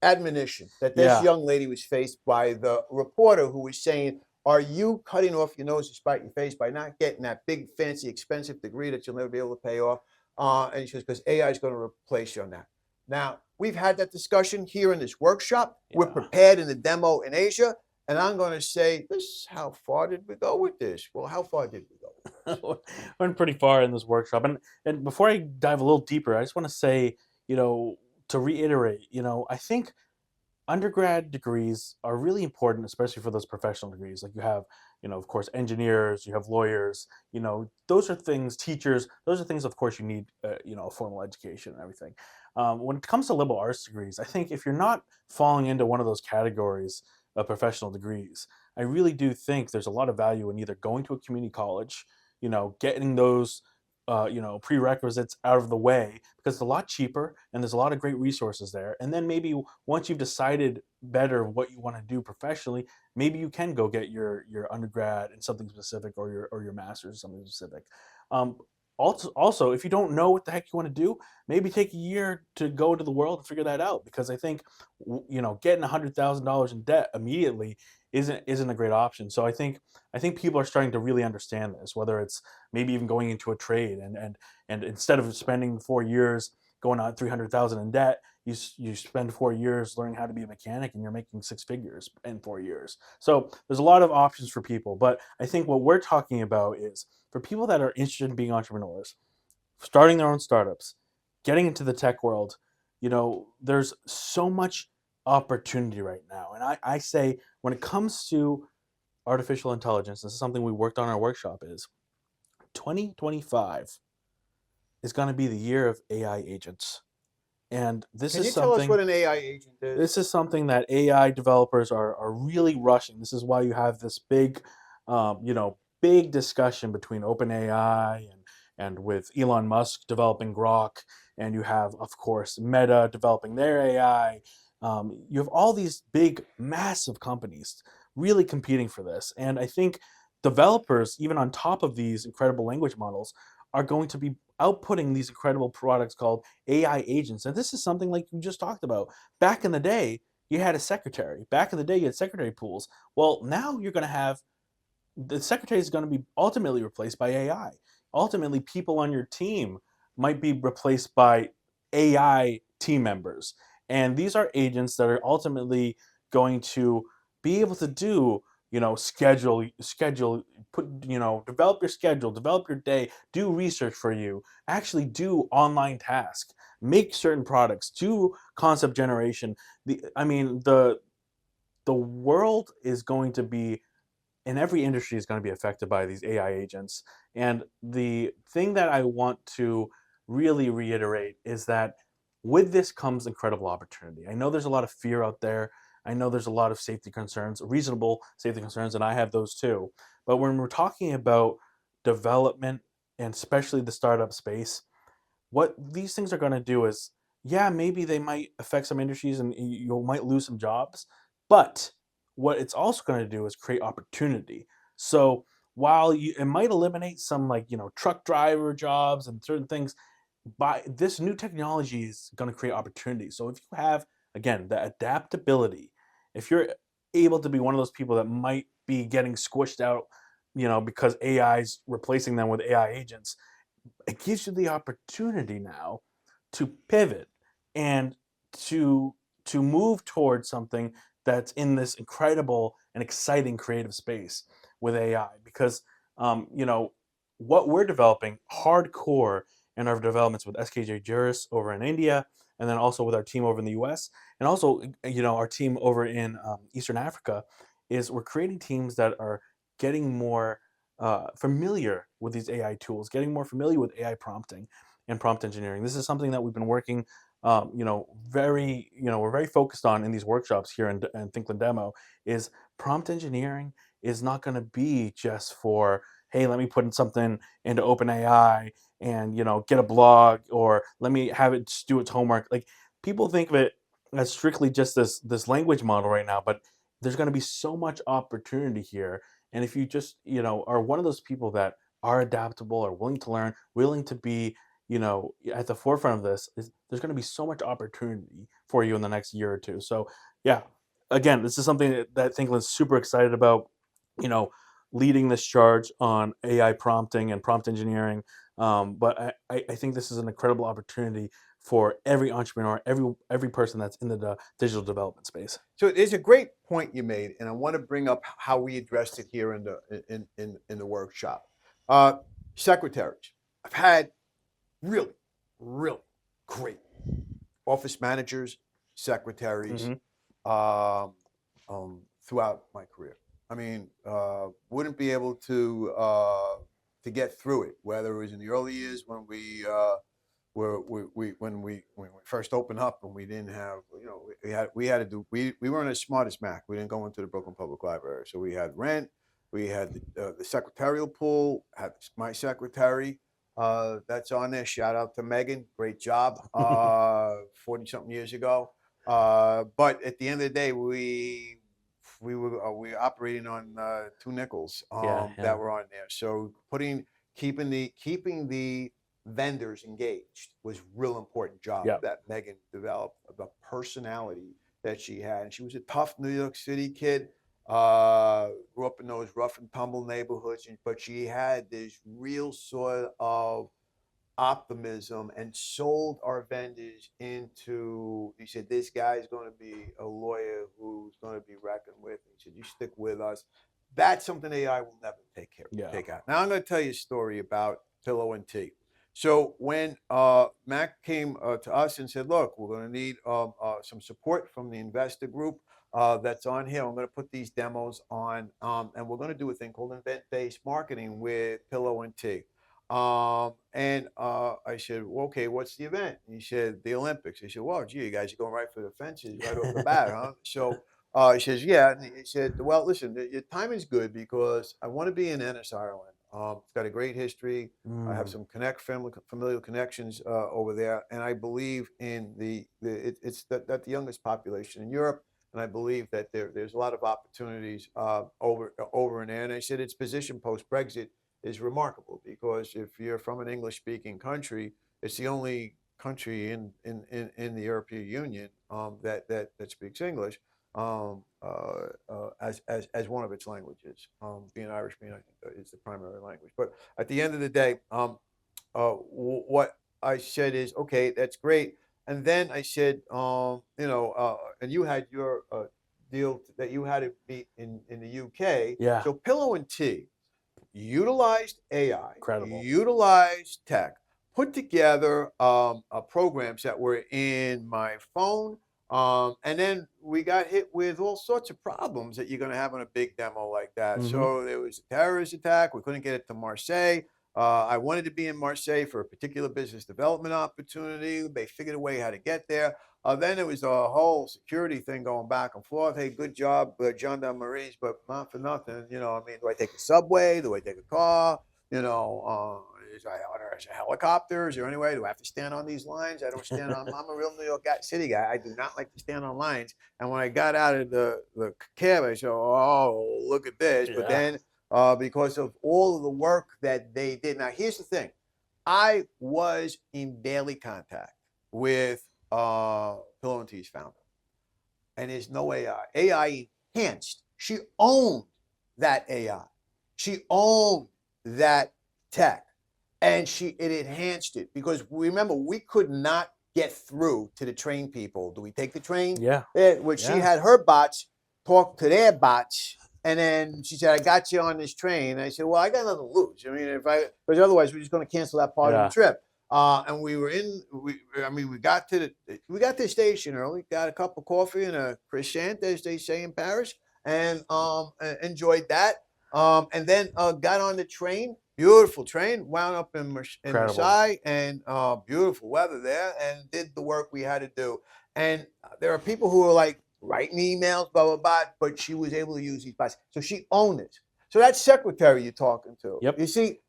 admonition that this Yeah. young lady was faced by the reporter who was saying, "Are you cutting off your nose to spite your face by not getting that big, fancy, expensive degree that you'll never be able to pay off?" And she says, "Because AI is going to replace you on that." Now, we've had that discussion here in this workshop. We're Yeah. prepared in the demo in Asia. And I'm going to say, how far did we go with this? Well, how far did we go with this? Went pretty far in this workshop. And before I dive a little deeper, I just want to say, you know, to reiterate, I think undergrad degrees are really important, especially for those professional degrees. Like you have, of course, engineers, you have lawyers, those are things, teachers, those are things, of course, you need, a formal education and everything. When it comes to liberal arts degrees, I think if you're not falling into one of those categories of professional degrees, I really do think there's a lot of value in either going to a community college, getting those prerequisites out of the way because it's a lot cheaper and there's a lot of great resources there. And then maybe once you've decided better what you want to do professionally, maybe you can go get your undergrad in something specific or your master's in something specific. Um, also, if you don't know what the heck you want to do, maybe take a year to go to the world and figure that out. Because I think getting $100,000 in debt immediately isn't a great option. So I think people are starting to really understand this, whether it's maybe even going into a trade and instead of spending 4 years going on 300,000 in debt, you spend 4 years learning how to be a mechanic and you're making six figures in 4 years. So there's a lot of options for people, but I think what we're talking about is for people that are interested in being entrepreneurs, starting their own startups, getting into the tech world. There's so much opportunity right now, and I say when it comes to artificial intelligence, this is something we worked on in our workshop, is 2025 is going to be the year of AI agents. And this Can is you tell us something what an AI agent is? this is something that AI developers are really rushing. This is why you have this big discussion between OpenAI and with Elon Musk developing Grok, and you have, of course, Meta developing their AI. You have all these big, massive companies really competing for this, and I think developers, even on top of these incredible language models, are going to be outputting these incredible products called AI agents. And this is something like you just talked about. Back in the day, you had a secretary. Back in the day, you had secretary pools. Well, now you're going to have the secretary is going to be ultimately replaced by AI. Ultimately, people on your team might be replaced by AI team members. And these are agents that are ultimately going to be able to do, schedule, put, develop your schedule, develop your day, do research for you, actually do online tasks, make certain products, do concept generation. The world is going to be, and every industry is going to be affected by these AI agents. And the thing that I want to really reiterate is that with this comes incredible opportunity. I know there's a lot of fear out there. I know there's a lot of safety concerns, reasonable safety concerns, and I have those too. But when we're talking about development and especially the startup space, what these things are going to do is, yeah, maybe they might affect some industries and you might lose some jobs, but what it's also going to do is create opportunity. So while it might eliminate some, like, truck driver jobs and certain things, by this new technology is going to create opportunity. So if you have, again, the adaptability, if you're able to be one of those people that might be getting squished out, because AI's replacing them with AI agents, it gives you the opportunity now to pivot and to move towards something that's in this incredible and exciting creative space with AI. Because what we're developing hardcore in our developments with SKJ Juris over in India, and then also with our team over in the US, and also our team over in Eastern Africa, is we're creating teams that are getting more familiar with these AI tools, getting more familiar with AI prompting and prompt engineering. This is something that we've been working, we're very focused on in these workshops here in Thinkland Demo. Is prompt engineering is not going to be just for, hey, let me put in something into OpenAI and get a blog, or let me have it just do its homework. Like, people think of it as strictly just this language model right now, but there's going to be so much opportunity here. And if you just, are one of those people that are adaptable, are willing to learn, willing to be, at the forefront of this, there's going to be so much opportunity for you in the next year or two. So, yeah, again, this is something that Thinkland's super excited about, you know, leading this charge on AI prompting and prompt engineering. But I think this is an incredible opportunity for every entrepreneur, every person that's in the digital development space. So there's a great point you made, and I want to bring up how we addressed it here in the workshop. Uh, Secretaries. I've had really, really great office managers, secretaries, Hmm. um, throughout my career. I mean, wouldn't be able to get through it, whether it was in the early years when when we first opened up and we didn't have, we had to do, we weren't as smart as Mac. We didn't go into the Brooklyn Public Library, so we had rent, we had the secretarial pool, had my secretary. That's on there. Shout out to Megan, great job. 40 something years ago. But at the end of the day, we were operating on two nickels Yeah, that yeah, were on there. So keeping the vendors engaged was real important job yeah, that Megan developed, the personality that she had. And she was a tough New York City kid, grew up in those rough and tumble neighborhoods, but she had this real sort of optimism and sold our vendors into, he said, this guy's going to be a lawyer who's going to be reckoned with. He said, you stick with us. That's something AI will never yeah. take out. Now I'm going to tell you a story about Pillow and Tea. So when Mac came to us and said, look, we're going to need some support from the investor group that's on here. I'm going to put these demos on, and we're going to do a thing called event-based marketing with Pillow and Tea. And I said, well, okay, what's the event? And he said, the Olympics. I said, well, gee, you guys are going right for the fences right off the bat, huh? So he says, yeah. And he said, well, listen, your time is good because I want to be in Ennis, Ireland. It's got a great history. I have Mm, some familial connections over there, and I believe in it's that the youngest population in Europe. and I believe that there's a lot of opportunities over in there. And I said its position post Brexit is remarkable because if you're from an English speaking country, it's the only country in the European Union that speaks English as one of its languages. Being Irish, being I think is the primary language. But at the end of the day, what I said is, okay, that's great. And then I said, and you had your deal that you had to meet in the UK. Yeah, So Pillow and Tea utilized AI, incredible. utilized tech, put together programs that were in my phone. And then we got hit with all sorts of problems that you're going to have on a big demo like that. Hmm. So there was a terrorist attack. We couldn't get it to Marseille. I wanted to be in Marseille for a particular business development opportunity. They figured a way how to get there. Then it was a whole security thing going back and forth. Hey, good job, gendarmeries, but not for nothing. I mean, do I take a subway? Do I take a car? Is a helicopter? Is there any way? Do I have to stand on these lines? I don't stand on. I'm a real New York City guy. I do not like to stand on lines. And when I got out of the cab, I said, "Oh, look at this!" But Yeah. then, because of all of the work that they did. Now, here's the thing: I was in daily contact with Pillow and Tea's founder, and there's no AI. AI enhanced. She owned that AI. She owned that tech, and it enhanced it because remember we could not get through to the train people. Do we take the train? Yeah. Which she Yeah. had her bots talk to their bots. And then she said, "I got you on this train." And I said, "Well, I got nothing to lose. I mean, because otherwise we're just going to cancel that part of the Yeah. trip." And we got to the station early, got a cup of coffee and a croissant, as they say in Paris, and enjoyed that. And then got on the train, beautiful train, wound up in Incredible. Marseille, and beautiful weather there, and did the work we had to do. And there are people who are like writing emails, blah blah blah, but she was able to use these bots, so she owned it. So that secretary you're talking to, Yep. you see,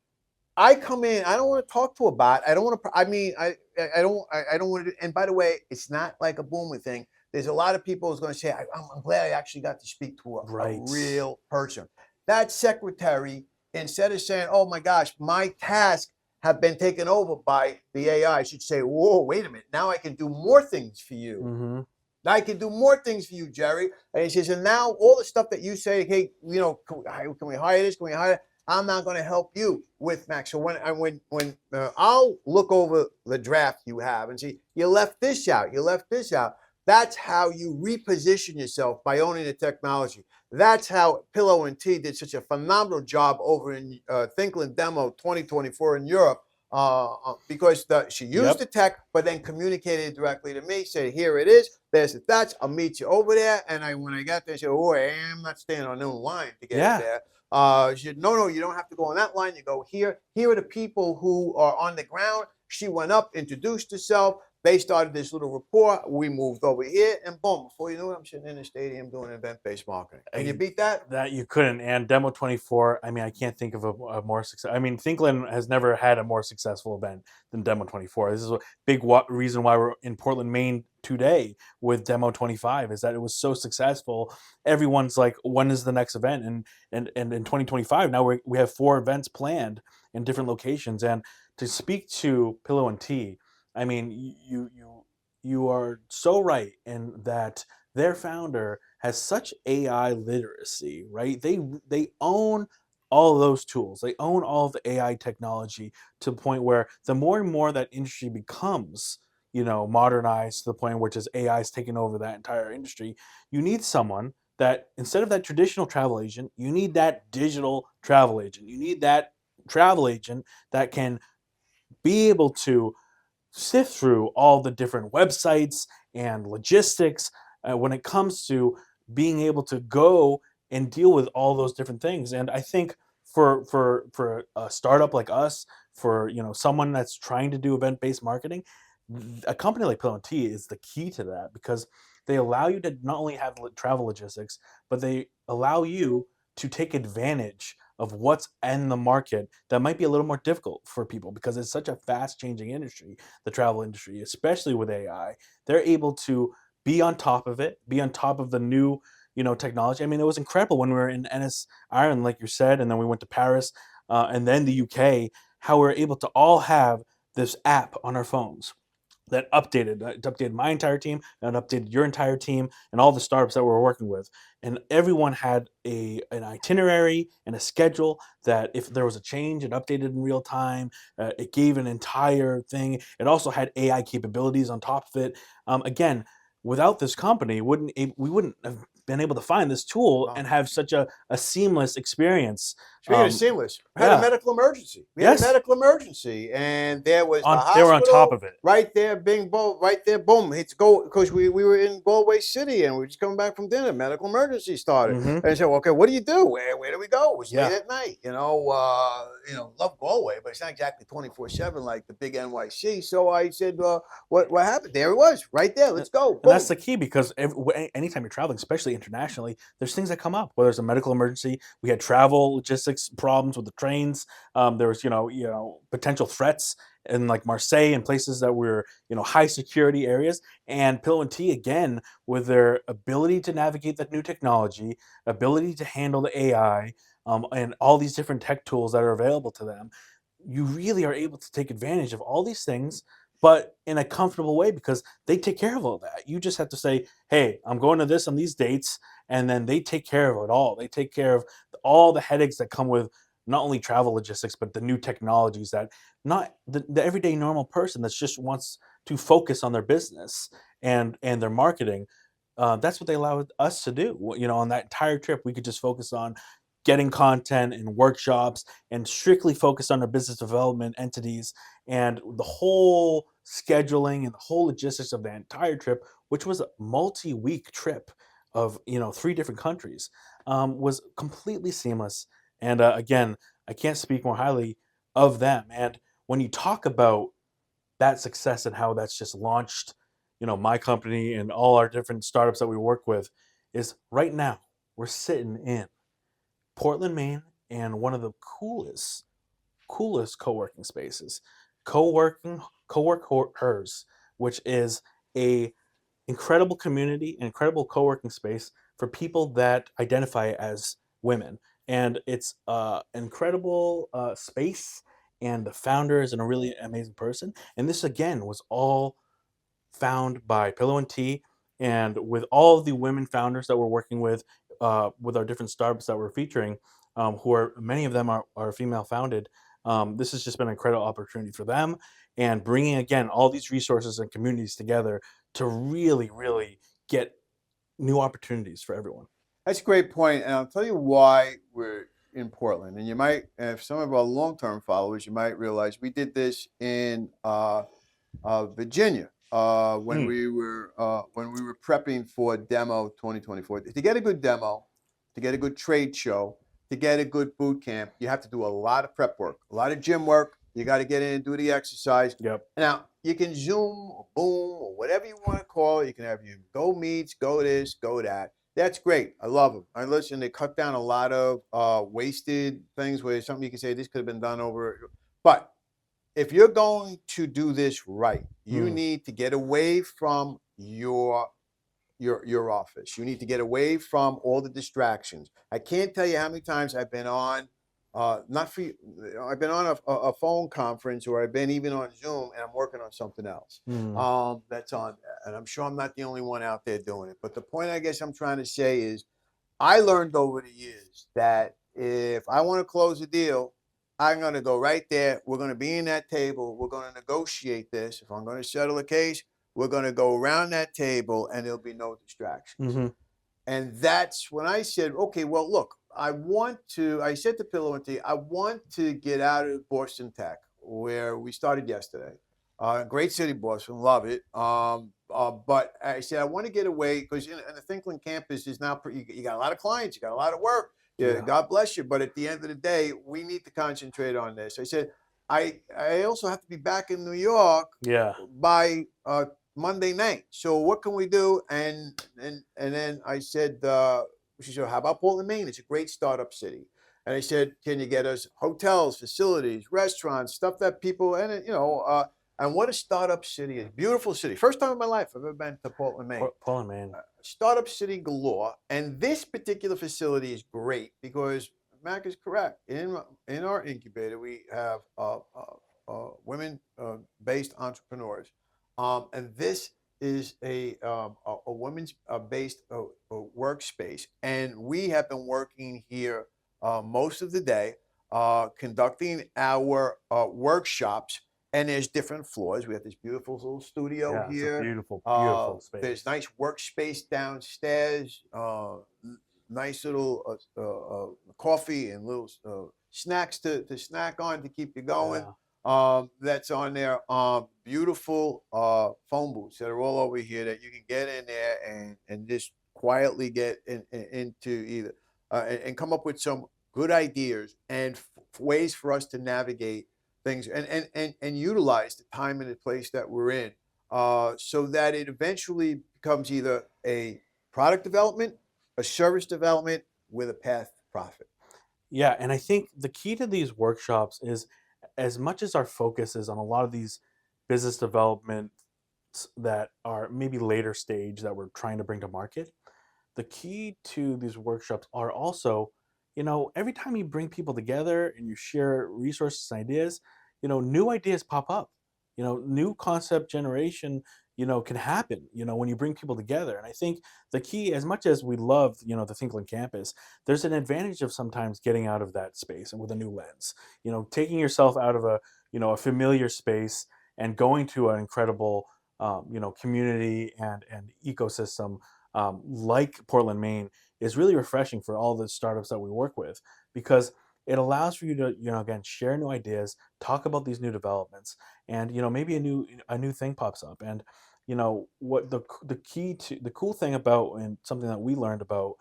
I come in. I don't want to talk to a bot. I don't want to. I mean, I don't. I don't want to. And by the way, it's not like a boomer thing. There's a lot of people who's going to say, I'm glad I actually got to speak to a Right. real person. That secretary, instead of saying, "Oh my gosh, my tasks have been taken over by the AI," should say, "Whoa, wait a minute. Now I can do more things for you. Hmm. I can do more things for you, Jerry." And he says, "And now all the stuff that you say, hey, can we hire this? Can we hire that? I'm not going to help you with Max." So when I'll look over the draft you have and see you left this out, you left this out. That's how you reposition yourself by owning the technology. That's how Pillow and Tea did such a phenomenal job over in Thinkland Demo 2024 in Europe because she used Yep. the tech, but then communicated directly to me, said, "Here it is. There's the touch. I'll meet you over there." And when I got there, I said, "Oh, I'm not staying on no line to get in Yeah. there." She said, "No, you don't have to go on that line. You go here. Here are the people who are on the ground." She went up, introduced herself. They started this little rapport. We moved over here, and boom! Before you know it, I'm sitting in the stadium doing event-based marketing. Can you beat that? That you couldn't. And Demo 24, I mean, I can't think of a more success. I mean, Thinkland has never had a more successful event than Demo 24. This is a big reason why we're in Portland, Maine today with Demo 25 is that it was so successful. Everyone's like, when is the next event? And in 2025, now we have 4 events planned in different locations. And to speak to Pillow and Tea, I mean, you are so right in that their founder has such AI literacy, right? They own all of those tools. They own all of the AI technology to the point where the more and more that industry becomes, modernized to the point where just AI is taking over that entire industry, you need someone that instead of that traditional travel agent, you need that digital travel agent. You need that travel agent that can be able to sift through all the different websites and logistics when it comes to being able to go and deal with all those different things. And I think for a startup like us, for someone that's trying to do event based marketing, a company like Pill and Tea is the key to that because they allow you to not only have travel logistics, but they allow you to take advantage of what's in the market that might be a little more difficult for people because it's such a fast changing industry, the travel industry, especially with AI. They're able to be on top of it, be on top of the new, technology. I mean, it was incredible when we were in Ennis, Ireland, like you said, and then we went to Paris, and then the UK. How we were able to all have this app on our phones that updated. It updated my entire team and updated your entire team and all the startups that we were working with. And everyone had an itinerary and a schedule that if there was a change, it updated in real time. It gave an entire thing. It also had AI capabilities on top of it. Again, without this company, we wouldn't have been able to find this tool Wow. and have such a seamless experience. Speaking of Um, seamless, we had a yeah. medical emergency. We had a Yes. medical emergency, and there was the They were on top hospital of it. right there, bing, boom, right there, boom. It's go because we were in Galway City, and we were just coming back from dinner. Medical emergency started, Hmm. and I said, well, "Okay, what do you do? Where do we go?" It was late Yeah. at night. Love Galway, but it's not exactly 24/7 like the big NYC. So I said, "What happened?" There it was, right there. Let's go, And that's boom. the key because anytime you're traveling, especially internationally, there's things that come up. Whether it's a medical emergency, we had travel logistics problems with the trains. There was, potential threats in like Marseille and places that were, high security areas. And Pill and Tea again, with their ability to navigate that new technology, ability to handle the AI, and all these different tech tools that are available to them, you really are able to take advantage of all these things, but in a comfortable way because they take care of all that. You just have to say, "Hey, I'm going to this on these dates," and then they take care of it all. They take care of all the headaches that come with not only travel logistics, but the new technologies that not the everyday normal person that just wants to focus on their business and their marketing. That's what they allowed us to do. On that entire trip, we could just focus on getting content and workshops and strictly focus on our business development entities, and the whole scheduling and the whole logistics of the entire trip, which was a multi-week trip of 3 different countries, was completely seamless. And again, I can't speak more highly of them. And when you talk about that success and how that's just launched, my company and all our different startups that we work with, is right now we're sitting in Portland, Maine, and one of the coolest co-working spaces, co-working co-work hers, which is a incredible community, incredible co-working space for people that identify as women. And it's incredible space, and the founder is a really amazing person. And this again was all found by Pillow and Tea, and with all of the women founders that we're working with our different startups that we're featuring, who are many of them are female founded. This has just been an incredible opportunity for them, and bringing again all these resources and communities together to really, really get new opportunities for everyone. That's a great point, and I'll tell you why we're in Portland. And you might, if some of our long-term followers, you might realize we did this in Virginia Mm, when we were prepping for Demo 2024. To get a good demo, to get a good trade show, to get a good boot camp, you have to do a lot of prep work, a lot of gym work. You got to get in and do the exercise. yep. Now you can Zoom or Boom or whatever you want to call it. You can have your Go Meets, Go this, Go that. That's great. I love them. I listen. They cut down a lot of wasted things where something you can say this could have been done over, but if you're going to do this right, you Mm, need to get away from your office. You need to get away from all the distractions. I can't tell you how many times I've been on, not for you, I've been on a phone conference or I've been even on Zoom and I'm working on something else. mm, That's on, and I'm sure I'm not the only one out there doing it. But the point I guess I'm trying to say is I learned over the years that if I want to close a deal, I'm going to go right there. We're going to be in that table. We're going to negotiate this. If I'm going to settle a case, we're going to go around that table and there'll be no distractions. hmm. And that's when I said, okay, well, look, I said to Pillow and Tea, I want to get out of Boston Tech, where we started yesterday. Great city, Boston, love it. But I said, I want to get away because in the Thinkland campus is now, you got a lot of clients, you got a lot of work. Yeah, Yeah. God bless you. But at the end of the day, we need to concentrate on this. I said, I also have to be back in New York Yeah. by Monday night. So what can we do? And then I said, she said, how about Portland, Maine? It's a great startup city. And I said, can you get us hotels, facilities, restaurants, stuff that people and And what a startup city is. Beautiful city. First time in my life I've ever been to Portland, Maine. Portland, Maine. Startup city galore. And this particular facility is great because Mac is correct. In our incubator, we have women based entrepreneurs. And this is a women's based workspace. And we have been working here most of the day, conducting our workshops. And there's different floors. We have this beautiful little studio Yeah, it's a here. beautiful, beautiful There's space. nice workspace downstairs. Nice little coffee and little snacks to snack on to keep you going. Yeah. That's on there. Beautiful phone booths that are all over here that you can get in there and just quietly get into either and come up with some good ideas and ways for us to navigate things and utilize the time and the place that we're in, so that it eventually becomes either a product development, a service development with a path to profit. Yeah, and I think the key to these workshops is as much as our focus is on a lot of these business developments that are maybe later stage that we're trying to bring to market, the key to these workshops are also, every time you bring people together and you share resources and ideas, new ideas pop up. New concept generation, can happen, when you bring people together. And I think the key, as much as we love, the Thinkland campus, there's an advantage of sometimes getting out of that space and with a new lens, taking yourself out of a familiar space and going to an incredible, community and ecosystem like Portland, Maine, is really refreshing for all the startups that we work with because it allows for you to, again, share new ideas, talk about these new developments, and maybe a new thing pops up. And what the cool thing about and something that we learned about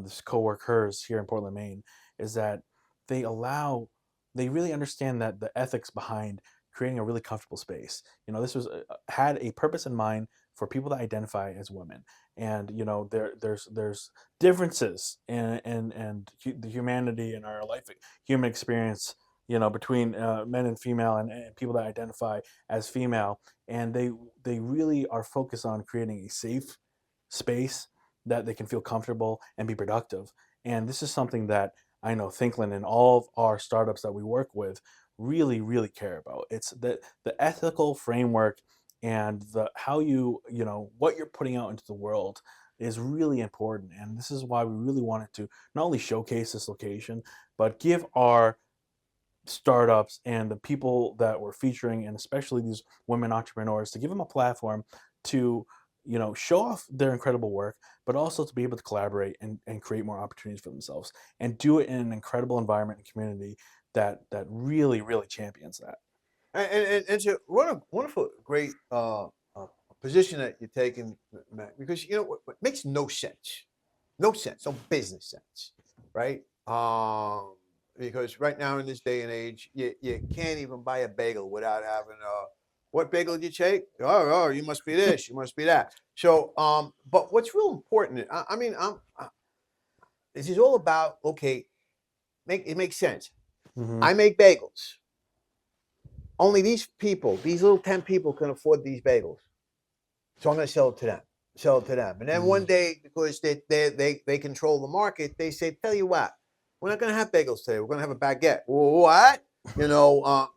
this coworkers here in Portland, Maine, is that they allow they really understand that the ethics behind creating a really comfortable space. This was had a purpose in mind for people that identify as women, and there's differences in the humanity in our life, human experience, between men and female, and people that identify as female, and they really are focused on creating a safe space that they can feel comfortable and be productive. And this is something that I know Thinkland and all of our startups that we work with really, really care about. It's the ethical framework and the how what you're putting out into the world is really important. And this is why we really wanted to not only showcase this location, but give our startups and the people that we're featuring, and especially these women entrepreneurs, to give them a platform to show off their incredible work, but also to be able to collaborate and create more opportunities for themselves and do it in an incredible environment and community that really, really champions that. And it's a wonderful, great position that you're taking, Matt, because what makes no sense, no business sense, right? Because right now in this day and age, you can't even buy a bagel without having what bagel did you take? Oh, you must be this, you must be that. So, but what's real important, I mean, this is all about okay, it makes sense. Hmm. I make bagels. Only these people, these little 10 people can afford these bagels. So I'm going to sell it to them. Sell it to them. And then one Hmm. day, because they control the market, they say, tell you what, we're not going to have bagels today. We're going to have a baguette. What?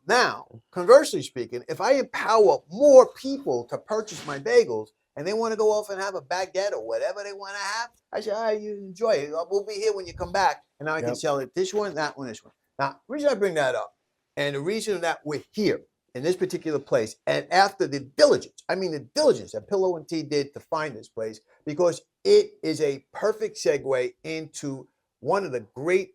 Now, conversely speaking, if I empower more people to purchase my bagels and they want to go off and have a baguette or whatever they want to have, I say, all right, you enjoy it. We'll be here when you come back. And now I can Yep. sell it this one, that one, this one. Now, the reason I bring that up, and the reason that we're here in this particular place, and after the diligence, I mean the diligence that Pillow and Tea did to find this place, because it is a perfect segue into one of the great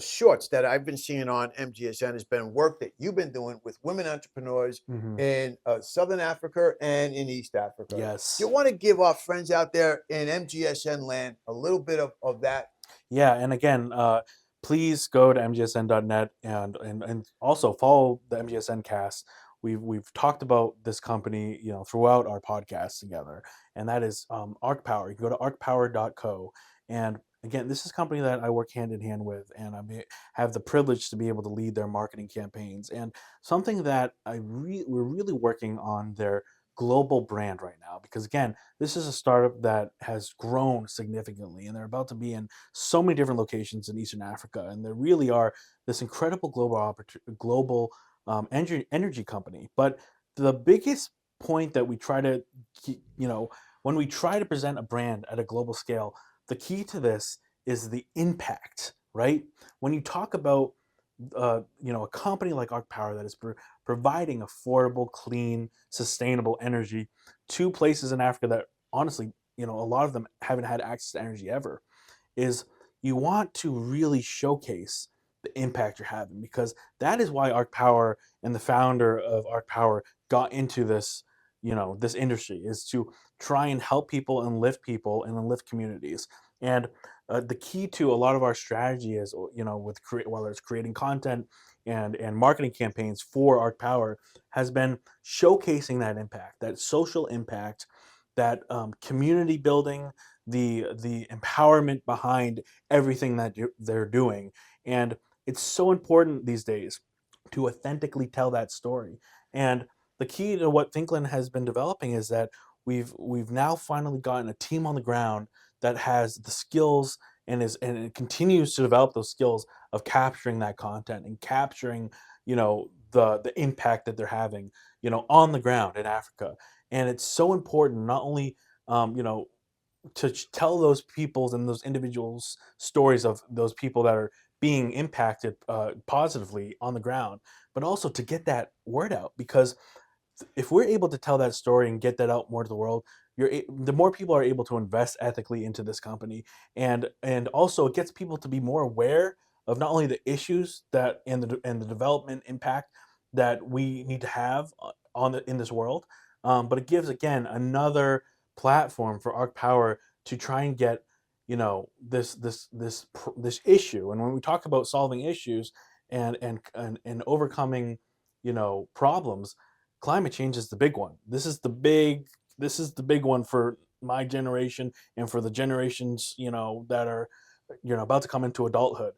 shorts that I've been seeing on MGSN has been work that you've been doing with women entrepreneurs Hmm. in Southern Africa and in East Africa. Do you Yes. want to give our friends out there in MGSN land a little bit of that? Yeah, and again, please go to mgsn.net and also follow the MGSN cast. We've talked about this company, throughout our podcast together, and that is Arc Power. You can go to arcpower.co, and again, this is a company that I work hand in hand with, and have the privilege to be able to lead their marketing campaigns. And something that we're really working on their global brand right now, because again, this is a startup that has grown significantly, and they're about to be in so many different locations in Eastern Africa, and they really are this incredible global energy company. But the biggest point that we try to, when we try to present a brand at a global scale, the key to this is the impact, right? When you talk about a company like Arc Power that is providing affordable, clean, sustainable energy to places in Africa that honestly, a lot of them haven't had access to energy ever, is you want to really showcase the impact you're having, because that is why Arc Power and the founder of Arc Power got into this, this industry, is to try and help people and lift communities. And the key to a lot of our strategy is, whether it's creating content and marketing campaigns for Arc Power, has been showcasing that impact, that social impact, that community building, the empowerment behind everything that they're doing. And it's so important these days to authentically tell that story. And the key to what Thinkland has been developing is that we've now finally gotten a team on the ground that has the skills, and it continues to develop those skills of capturing that content and capturing, the impact that they're having, on the ground in Africa. And it's so important, not only to tell those people's and those individuals stories of those people that are being impacted positively on the ground, but also to get that word out. Because if we're able to tell that story and get that out more to the world, the more people are able to invest ethically into this company, and also it gets people to be more aware of not only the issues that and the development impact that we need to have in this world, but it gives again another platform for Arc Power to try and get, this issue. And when we talk about solving issues and overcoming, problems, climate change is the big one. This is the big one for my generation and for the generations, that are, about to come into adulthood.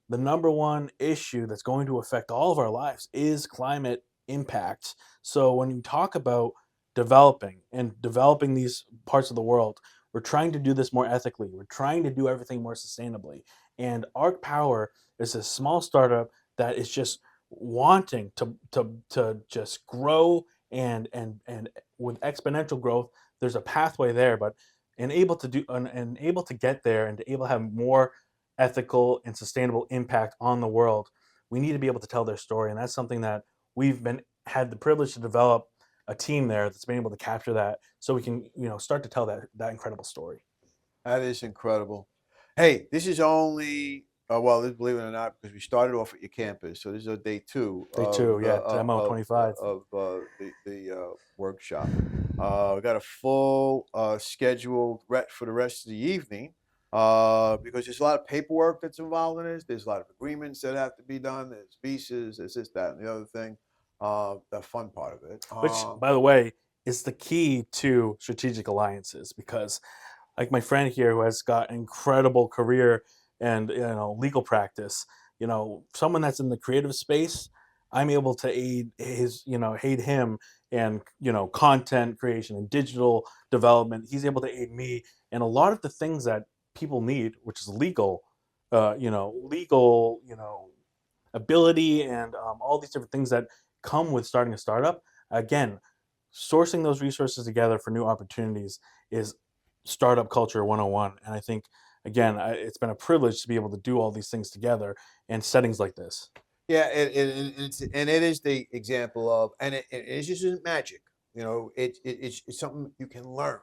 The number one issue that's going to affect all of our lives is climate impact. So when you talk about developing these parts of the world, we're trying to do this more ethically. We're trying to do everything more sustainably. And Arc Power is a small startup that is just wanting to just grow, and with exponential growth, there's a pathway there, but and able to get there, and to able to have more ethical and sustainable impact on the world, we need to be able to tell their story. And that's something that we've been had the privilege to develop a team there that's been able to capture that, so we can, start to tell that incredible story. That is incredible. Hey, this is only well, believe it or not, because we started off at your campus, so this is day two Day of two, yeah, demo 25. the workshop. We got a full schedule for the rest of the evening because there's a lot of paperwork that's involved in this. There's a lot of agreements that have to be done. There's visas. There's this, that, and the other thing. The fun part of it. Which, by the way, is the key to strategic alliances, because like my friend here who has got an incredible career and, legal practice, someone that's in the creative space, I'm able to aid him, and, content creation and digital development. He's able to aid me and a lot of the things that people need, which is legal, ability, and all these different things that come with starting a startup. Again, sourcing those resources together for new opportunities is startup culture 101. And I think, again, it's been a privilege to be able to do all these things together in settings like this. Yeah, and it is the example of, and it just isn't magic. It's something you can learn.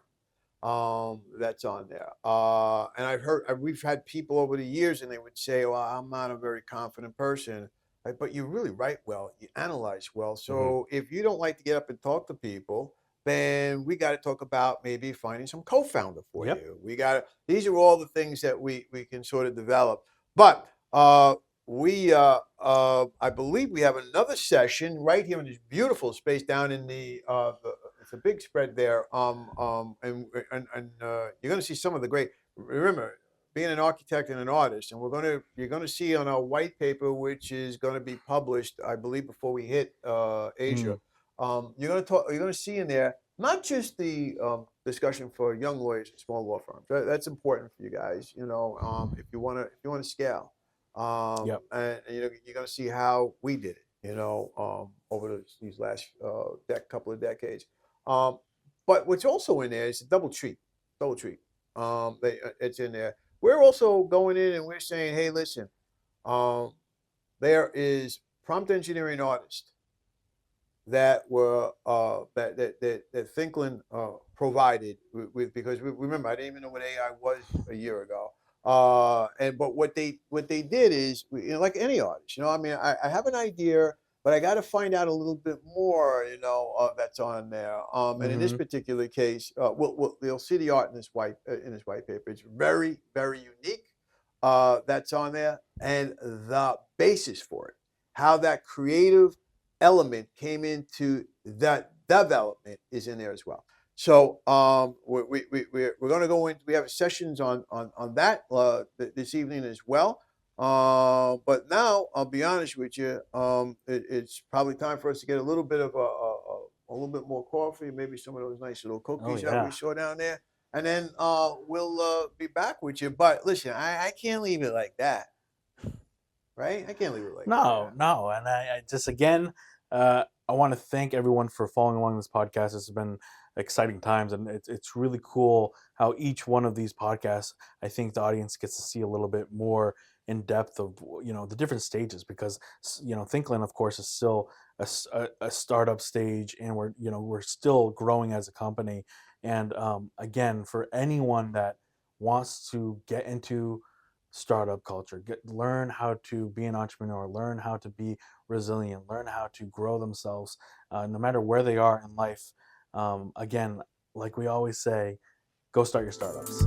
That's on there. And we've had people over the years, and they would say, "Well, I'm not a very confident person," but you really write well, you analyze well. Hmm. So if you don't like to get up and talk to people, then we got to talk about maybe finding some co-founder for Yep. you. These are all the things that we can sort of develop. But I believe we have another session right here in this beautiful space down in it's a big spread there. And you're going to see some of the great. Remember, being an architect and an artist, and you're gonna see on our white paper, which is gonna be published, I believe, before we hit Asia. Mm, You're gonna see in there not just the discussion for young lawyers and small law firms. That's important for you guys. If you wanna scale, yep. and you're gonna see how we did it. Over these last couple of decades. Um, but what's also in there is a double treat. It's in there. We're also going in and we're saying, hey, listen, um, there is prompt engineering artists that Finklin provided because remember I didn't even know what AI was a year ago. And but what they did is like any artist, I mean I have an idea, but I got to find out a little bit more, that's on there. And in this Hmm. particular case, you'll see the art in this white paper. It's very very unique. That's on there, and the basis for it, how that creative element came into that development is in there as well. So we're going to go into, we have sessions on that this evening as well. But now I'll be honest with you, it's probably time for us to get a little bit of a little bit more coffee, maybe some of those nice little Oh cookies that we yeah. saw down there, and then we'll be back with you. But listen, I can't leave it like that, right? I can't leave it like No, that. no, and I just again, I want to thank everyone for following along this podcast. It's been exciting times, and it's really cool how each one of these podcasts, I think the audience gets to see a little bit more in depth of the different stages because Thinkland, of course, is still a startup stage, and we're still growing as a company. And again, for anyone that wants to get into startup culture, learn how to be an entrepreneur, learn how to be resilient, learn how to grow themselves, no matter where they are in life. Again, like we always say, go start your startups.